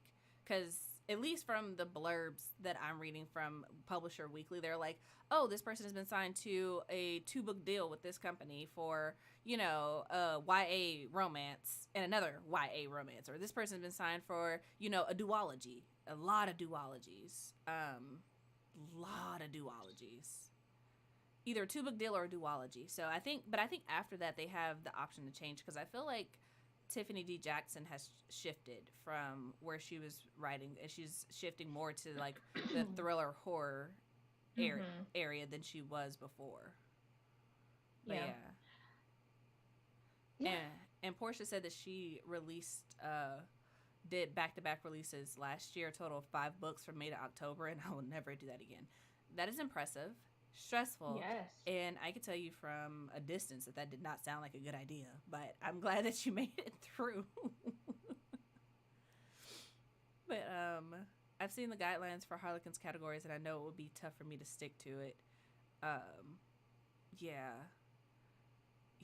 because at least from the blurbs that I'm reading from Publisher Weekly, they're like, "Oh, this person has been signed to a 2 book deal with this company for a YA romance and another YA romance, or this person has been signed for a duology, a lot of duologies, lot of duologies." Either a 2 book deal or a duology. So I think after that they have the option to change because I feel like Tiffany D. Jackson has shifted from where she was writing, and she's shifting more to like the thriller horror area Mm-hmm. area than she was before. But Yeah. yeah, Yeah. and Portia said that she released did back to back releases last year, a total of 5 books from May to October, and I will never do that again. That is impressive, stressful, Yes. and I can tell you from a distance that that did not sound like a good idea. But I'm glad that you made it through. but I've seen the guidelines for Harlequin's categories, and I know it would be tough for me to stick to it. Um, yeah,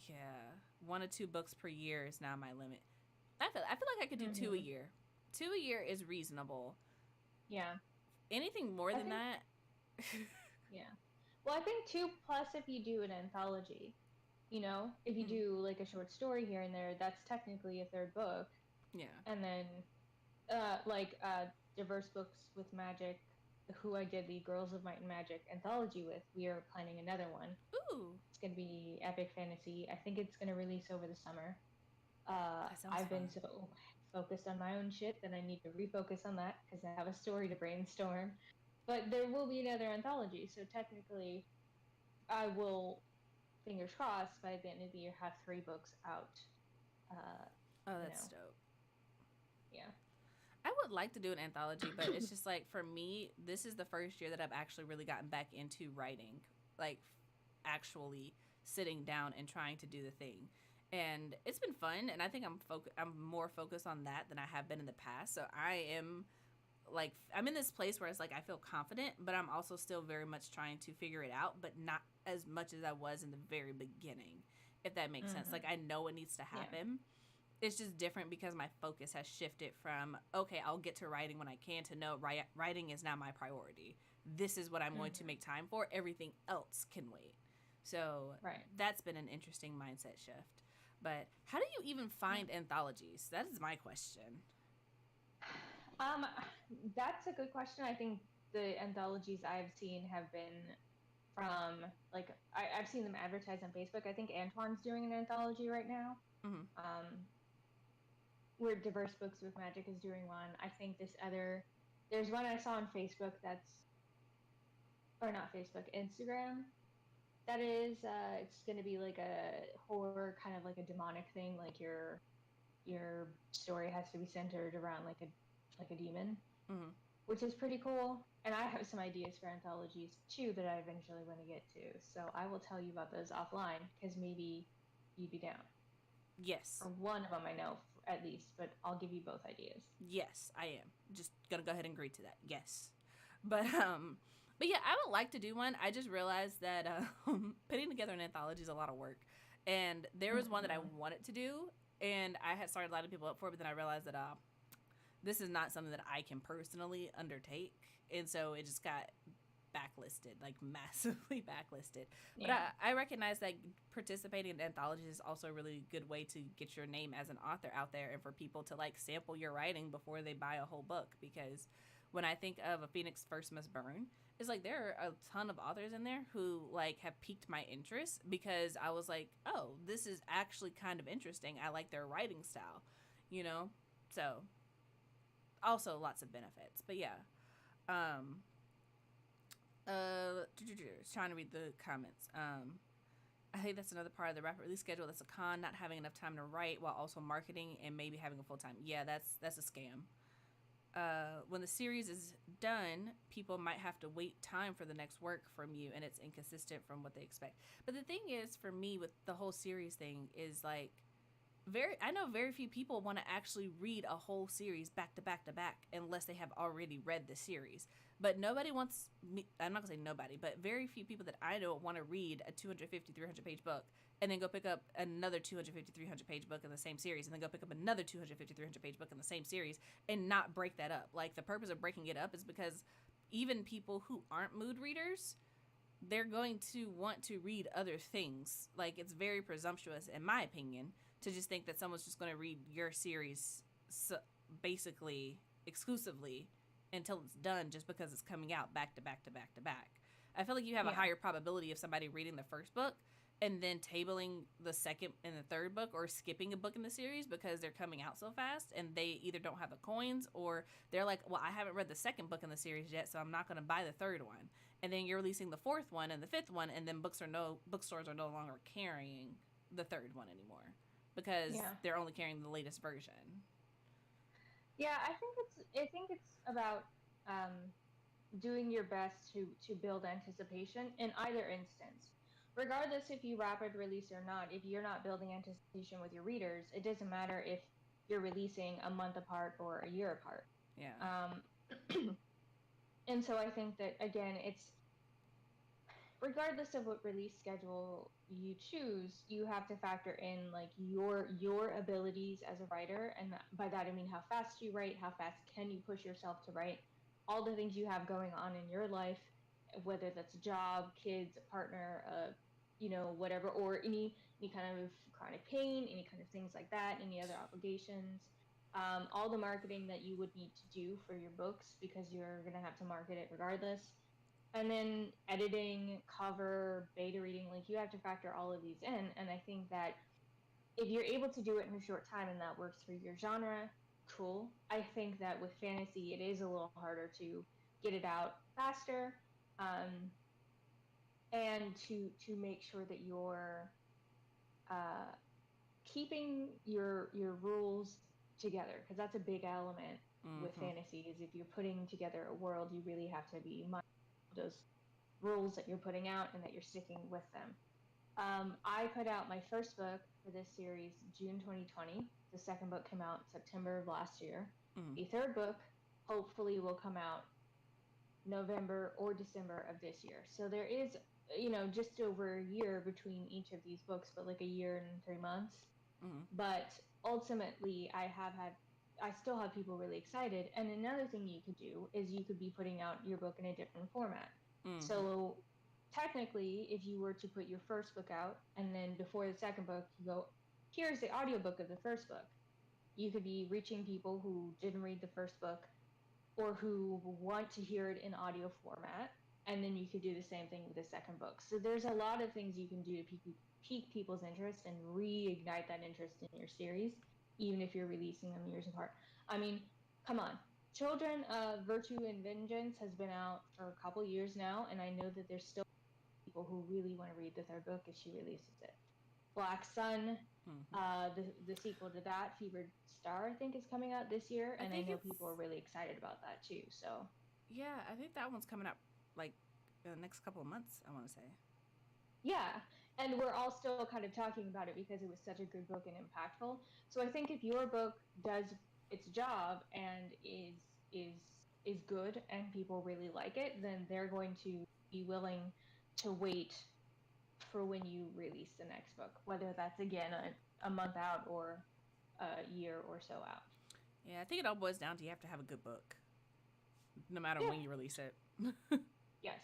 yeah, 1 to 2 books per year is now my limit. I feel like I could do two a Mm-hmm. year. 2 a year is reasonable. Yeah. Anything more I than think, that, yeah. Well, I think two plus if you do an anthology. If you mm, do like a short story here and there, that's technically a third book. yeah, And then, like diverse books with magic. who I did the Girls of Might and Magic anthology with, we are planning another one. Ooh. It's going to be epic fantasy. I think it's going to release over the summer. That sounds I've been fun. so focused on my own shit that I need to refocus on that because I have a story to brainstorm. But there will be another anthology, so technically, I will, fingers crossed, by the end of the year, have 3 books out. Oh, You that's know, dope. yeah. I would like to do an anthology, but it's just like for me, this is the first year that I've actually really gotten back into writing, like actually sitting down and trying to do the thing. And it's been fun, and I think I'm more focused on that than I have been in the past. So I am like I'm in this place where it's like I feel confident, but I'm also still very much trying to figure it out, but not as much as I was in the very beginning, if that makes sense. Mm-hmm. Like I know it needs to Yeah. happen. It's just different because my focus has shifted from okay, I'll get to writing when I can to no, writing is now my priority. This is what I'm going to Mm-hmm. make time for. Everything else can wait. So Right. that's been an interesting mindset shift. But how do you even find anthologies? That is my question. Um, that's a good question. I think the anthologies I've seen have been from like I've seen them advertised on Facebook. I think Antoine's doing an anthology right now. Mm-hmm. Um, where Diverse Books with Magic is doing one. I think there's one I saw on Facebook that's, or not Facebook, Instagram. That is, it's going to be like a horror, kind of like a demonic thing. Like your story has to be centered around like a demon, Mm-hmm. which is pretty cool. And I have some ideas for anthologies too that I eventually want to get to. So I will tell you about those offline because maybe you'd be down. Yes. Or one of them I know at least, but I'll give you both ideas. Yes, I am. Just gonna go ahead and agree to that. Yes. But yeah, I would like to do one. I just realized that putting together an anthology is a lot of work. And there was one that I Mm-hmm. wanted to do and I had started lining people up for it, but then I realized that this is not something that I can personally undertake. And so it just got backlisted, like massively backlisted. But Yeah. I recognize that participating in anthologies is also a really good way to get your name as an author out there and for people to like sample your writing before they buy a whole book. Because when I think of A Phoenix First Must Burn, it's like there are a ton of authors in there who like have piqued my interest because I was like, oh, this is actually kind of interesting. I like their writing style, you know? So also lots of benefits. But yeah. Um trying to read the comments. I think that's another part of the rapid release schedule. That's a con, not having enough time to write while also marketing and maybe having a full time. Yeah, that's a scam. When the series is done, people might have to wait time for the next work from you, and it's inconsistent from what they expect. But the thing is, for me, with the whole series thing, is like I know very few people want to actually read a whole series back to back to back unless they have already read the series. But nobody wants me, I'm not going to say nobody, but very few people that I know want to read a 250 300 page book and then go pick up another 250 300 page book in the same series and then go pick up another 250 300 page book in the same series and not break that up. Like the purpose of breaking it up is because even people who aren't mood readers, they're going to want to read other things. Like it's very presumptuous, in my opinion, to just think that someone's just going to read your series basically exclusively until it's done just because it's coming out back to back to back to back. I feel like you have a Yeah. higher probability of somebody reading the first book and then tabling the second and the third book or skipping a book in the series because they're coming out so fast and they either don't have the coins or they're like, well, I haven't read the second book in the series yet, so I'm not going to buy the third one. And then you're releasing the fourth one and the fifth one, and then bookstores are no longer carrying the third one anymore because Yeah. they're only carrying the latest version. Yeah, I think it's about um, doing your best to build anticipation in either instance. Regardless if you rapid release or not, if you're not building anticipation with your readers, it doesn't matter if you're releasing a month apart or a year apart. Yeah. Um, and so I think that again, it's regardless of what release schedule you choose, you have to factor in like your abilities as a writer, and by that I mean how fast you write, how fast can you push yourself to write, all the things you have going on in your life, whether that's a job, kids, a partner, whatever, or any kind of chronic pain, any kind of things like that, any other obligations. all the marketing that you would need to do for your books because you're going to have to market it regardless. And then editing, cover, beta reading, like you have to factor all of these in. And I think that if you're able to do it in a short time and that works for your genre, cool. I think that with fantasy, it is a little harder to get it out faster, um, and to make sure that you're uh, keeping your rules together, because that's a big element with Mm-hmm. fantasy. Is if you're putting together a world, you really have to be mindful of those rules that you're putting out and that you're sticking with them. I put out my first book for this series June 2020. The second book came out September of last year. Mm-hmm. The third book hopefully will come out November or December of this year. So there is, just over a year between each of these books, but like a year and 3 months. Mm-hmm. But ultimately, I still have people really excited. And another thing you could do is you could be putting out your book in a different format. Mm-hmm. So technically, if you were to put your first book out and then before the second book, you go, here's the audiobook of the first book. You could be reaching people who didn't read the first book or who want to hear it in audio format. And then you could do the same thing with the second book. So there's a lot of things you can do to pique people's interest and reignite that interest in your series, even if you're releasing them years apart. I mean, come on. Children of Virtue and Vengeance has been out for a couple years now, and I know that there's still people who really want to read the third book if she releases it. Black Sun, Mm-hmm. the sequel to that, Fevered Star, I think is coming out this year, I and I think know it's people are really excited about that too. So yeah. I think that one's coming out like in the next couple of months. I want to say. yeah, and we're all still kind of talking about it because it was such a good book and impactful. So I think if your book does its job and is is good and people really like it, then they're going to be willing to wait for when you release the next book, whether that's again a month out or a year or so out. Yeah, I think it all boils down to you have to have a good book, no matter Yeah. when you release it. Yes.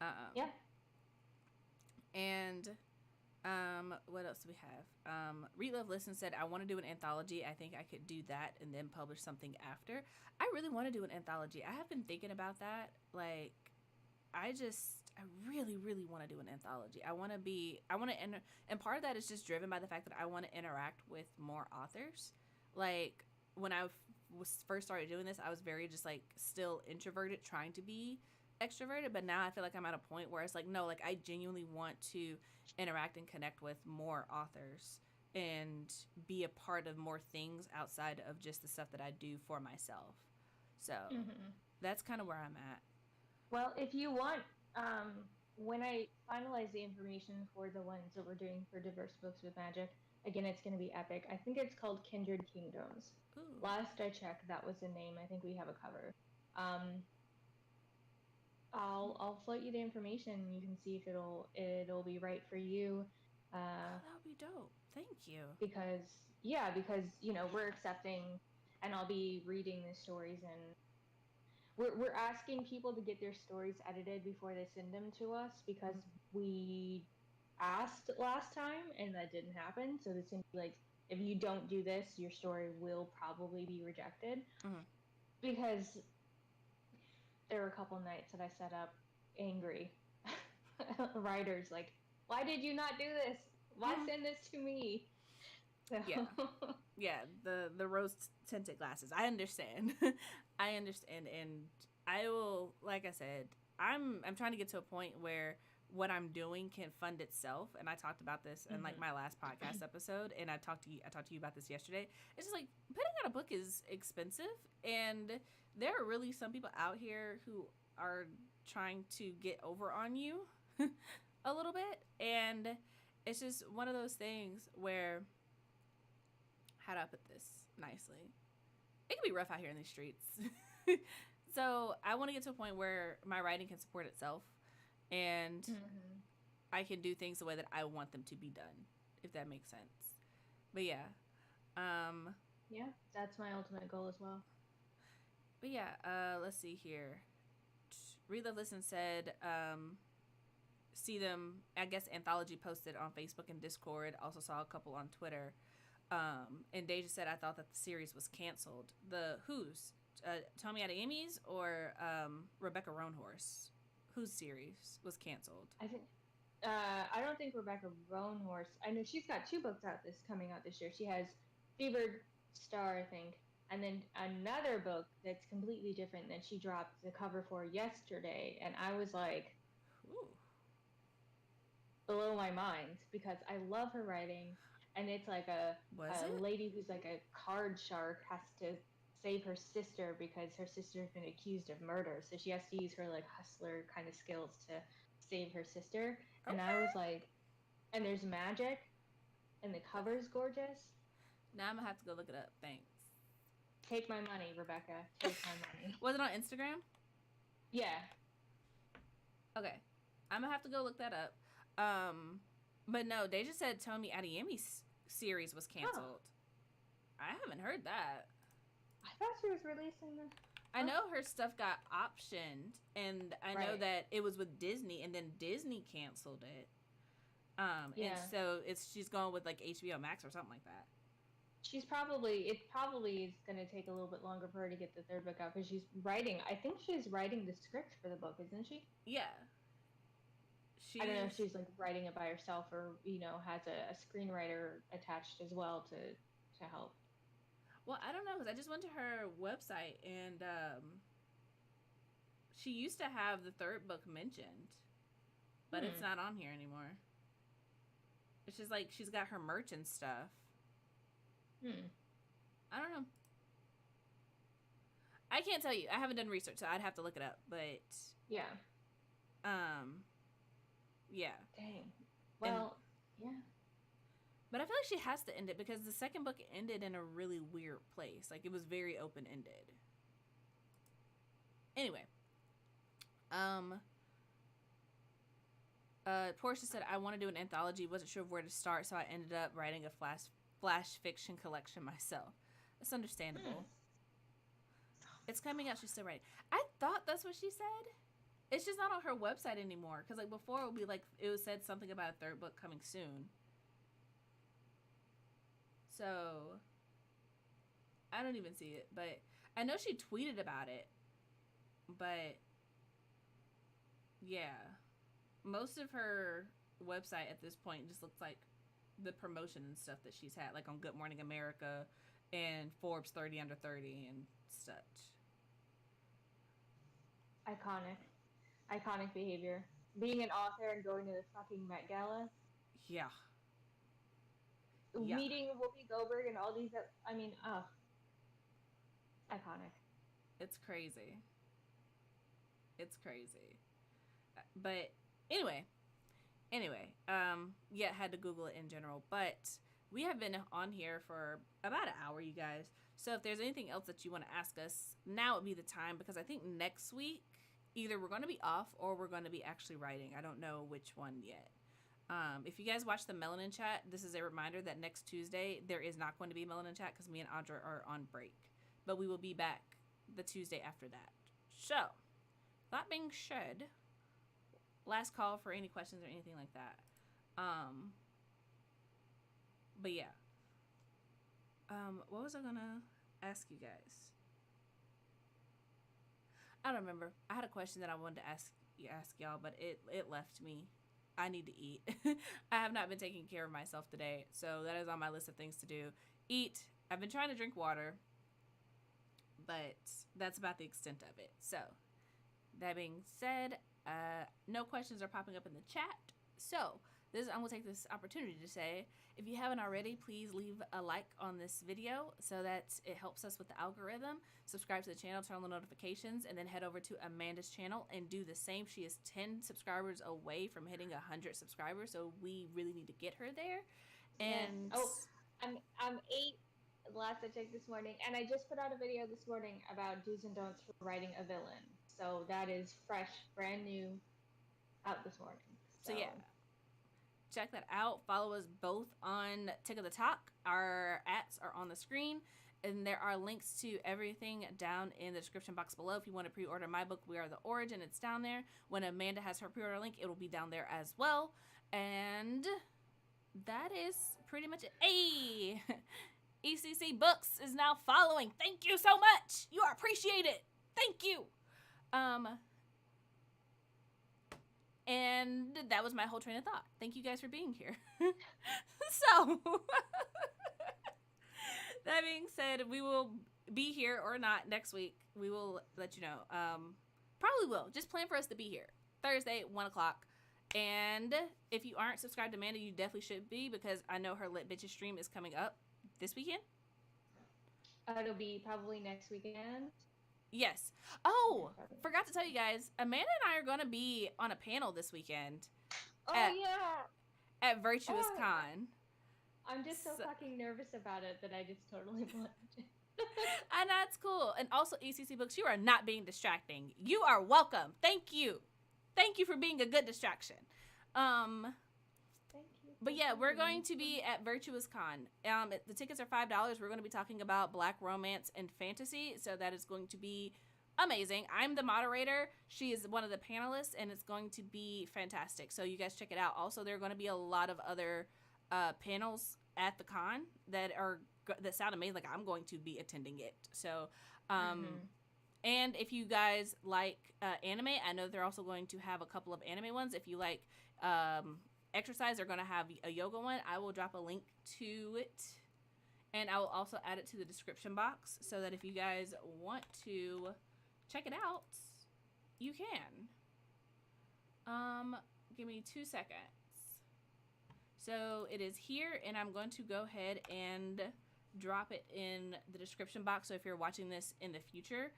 um, Yeah. and what else do we have? Read Love Listen said, I want to do an anthology. I think I could do that and then publish something after. I really want to do an anthology. I have been thinking about that. Like, I really, really want to do an anthology. And part of that is just driven by the fact that I want to interact with more authors. Like, when I was first started doing this, I was very just like still introverted, trying to be extroverted. But now I feel like I'm at a point where it's like, no, like I genuinely want to interact and connect with more authors and be a part of more things outside of just the stuff that I do for myself. So Hmm. that's kind of where I'm at. Well, if you want, when I finalize the information for the ones that we're doing for Diverse Books with Magic, again, it's going to be epic. I think it's called Kindred Kingdoms. Ooh. Last I checked, that was the name. I think we have a cover. Um, I'll float you the information. You can see if it'll be right for you. Oh, Uh, that would be dope. Thank you. because yeah, because we're accepting, and I'll be reading the stories, and we're asking people to get their stories edited before they send them to us because we asked last time and that didn't happen. So this seems like if you don't do this, your story will probably be rejected Mm-hmm. because there were a couple nights that I set up angry writers like, why did you not do this? Why Mm-hmm. send this to me? So Yeah. Yeah, the rose tinted glasses. I understand. I understand, and I will, like I said, I'm trying to get to a point where what I'm doing can fund itself, and I talked about this in like Mhm. my last podcast episode, and I talked to you about this yesterday. It's just like putting out a book is expensive, and there are really some people out here who are trying to get over on you a little bit, and it's just one of those things where, how do I put this nicely? It can be rough out here in these streets. So I want to get to a point where my writing can support itself and Mhm. I can do things the way that I want them to be done, if that makes sense. But yeah. Um Yeah, that's my ultimate goal as well. but yeah, let's see here. Read Love Listen said, see them, I guess Anthology posted on Facebook and Discord, also saw a couple on Twitter. And Deja said, I thought that the series was canceled. The whose? Tommy Adeyemi's or Rebecca Roanhorse? Whose series was canceled? I think. I don't think Rebecca Roanhorse. I know she's got 2 books coming out this year. She has Fevered Star, I think, and then another book that's completely different that she dropped the cover for yesterday, and I was like, Ooh. below my mind because I love her writing, and it's like a lady who's like a card shark has to save her sister because her sister's been accused of murder, so she has to use her like hustler kind of skills to save her sister. And I was like, and there's magic, and the cover's gorgeous. Now I'm gonna have to go look it up. Thanks. Take my money, Rebecca. Take my money. Was it on Instagram? Yeah. Okay. I'm gonna have to go look that up. But no, they just said Tommy Adeyemi's series was canceled. I haven't heard that. I thought she was releasing the... I know her stuff got optioned, and I know that it was with Disney, and then Disney canceled it. And so she's going with like HBO Max or something like that. It probably is going to take a little bit longer for her to get the 3rd book out because she's writing. I think she's writing the script for the book, isn't she? Yeah. I don't know if she's like writing it by herself or has a screenwriter attached as well to help. Well, I don't know because I just went to her website and she used to have the 3rd book mentioned, but it's not on here anymore. It's just like she's got her merch and stuff. I don't know. I can't tell you. I haven't done research, so I'd have to look it up. But yeah. Yeah. Dang. Well, yeah. But I feel like she has to end it because the 2nd book ended in a really weird place. Like, it was very open-ended. Anyway. Portia said, I want to do an anthology. Wasn't sure where to start, so I ended up writing a flash fiction collection myself. That's understandable. It's coming out. She's still writing. I thought that's what she said. It's just not on her website anymore. Because, like, before it would be, like, it was said something about a 3rd book coming soon. So, I don't even see it. But I know she tweeted about it. But, yeah. Most of her website at this point just looks like the promotion and stuff that she's had. Like on Good Morning America and Forbes 30 Under 30 and such. Iconic behavior. Being an author and going to the fucking Met Gala. Yeah. Meeting Whoopi Goldberg and all these... iconic. It's crazy. But anyway, had to Google it in general. But we have been on here for about an hour, you guys. So if there's anything else that you want to ask us, now would be the time, because I think next week, either we're going to be off or we're going to be actually writing. I don't know which one yet. If you guys watch the Melanin chat, this is a reminder that next Tuesday, there is not going to be Melanin chat because me and Audra are on break. But we will be back the Tuesday after that. So, that being said, last call for any questions or anything like that. But yeah. What was I gonna ask you guys? I don't remember. I had a question that I wanted to ask y'all, but it left me. I need to eat. I have not been taking care of myself today, so that is on my list of things to do. Eat. I've been trying to drink water, but that's about the extent of it. So, that being said, no questions are popping up in the chat. So, I'm going to take this opportunity to say, if you haven't already, please leave a like on this video so that it helps us with the algorithm. Subscribe to the channel, turn on the notifications, and then head over to Amanda's channel and do the same. She is 10 subscribers away from hitting 100 subscribers, so we really need to get her there. And I'm 8 last I checked this morning, and I just put out a video this morning about do's and don'ts for writing a villain. So that is fresh, brand new, out this morning. So yeah. Check that out. Follow us both on Tick of the Talk. Our @s are on the screen, and there are links to everything down in the description box below. If you want to pre-order my book, We Are the Origin, it's down there. When Amanda has her pre-order link, it will be down there as well. And that is pretty much it. Hey! ECC Books is now following. Thank you so much. You are appreciated. Thank you. And that was my whole train of thought. Thank you guys for being here. So, that being said, we will be here or not next week. We will let you know. Probably will. Just plan for us to be here. Thursday, 1 o'clock. And if you aren't subscribed to Amanda, you definitely should be, because I know her Lit Bitches stream is coming up this weekend. It'll be probably next weekend. Yes. Oh, forgot to tell you guys, Amanda and I are going to be on a panel this weekend. At Virtuous Con. I'm just so fucking nervous about it that I just totally blanked. And that's cool. And also, ECC Books, you are not being distracting. You are welcome. Thank you. Thank you for being a good distraction. Thank you. But yeah, we're going to be at Virtuous Con. The tickets are $5. We're going to be talking about Black romance and fantasy, so that is going to be amazing. I'm the moderator. She is one of the panelists, and it's going to be fantastic. So you guys check it out. Also, there are going to be a lot of other panels at the con that sound amazing. Like, I'm going to be attending it. So, and if you guys like anime, I know they're also going to have a couple of anime ones. If you like exercise, they're going to have a yoga one. I will drop a link to it, and I will also add it to the description box so that if you guys want to check it out, you can. Give me 2 seconds. So it is here, and I'm going to go ahead and drop it in the description box. So if you're watching this in the future,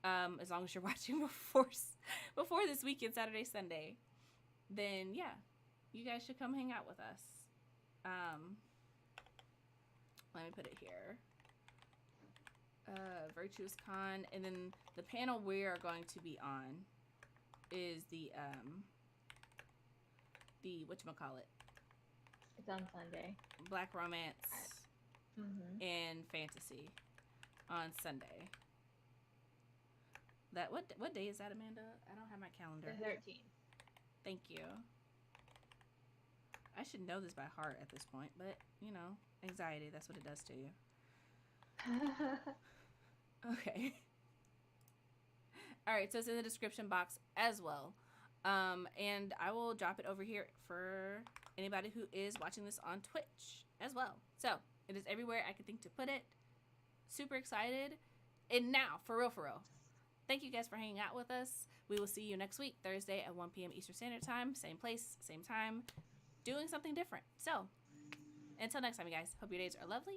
as long as you're watching before this weekend, Saturday, Sunday, then yeah, you guys should come hang out with us. Let me put it here. Virtuous Con, and then the panel we are going to be on is the whatchamacallit? It's on Sunday. Black romance and fantasy on Sunday. What day is that, Amanda? I don't have my calendar. The 13th. Thank you. I should know this by heart at this point, but you know, anxiety, that's what it does to you. Okay. All right, so it's in the description box as well. And I will drop it over here for anybody who is watching this on Twitch as well. So it is everywhere I could think to put it. Super excited. And now, for real, thank you guys for hanging out with us. We will see you next week, Thursday at 1 p.m. Eastern Standard Time. Same place, same time, doing something different. So until next time, you guys, hope your days are lovely,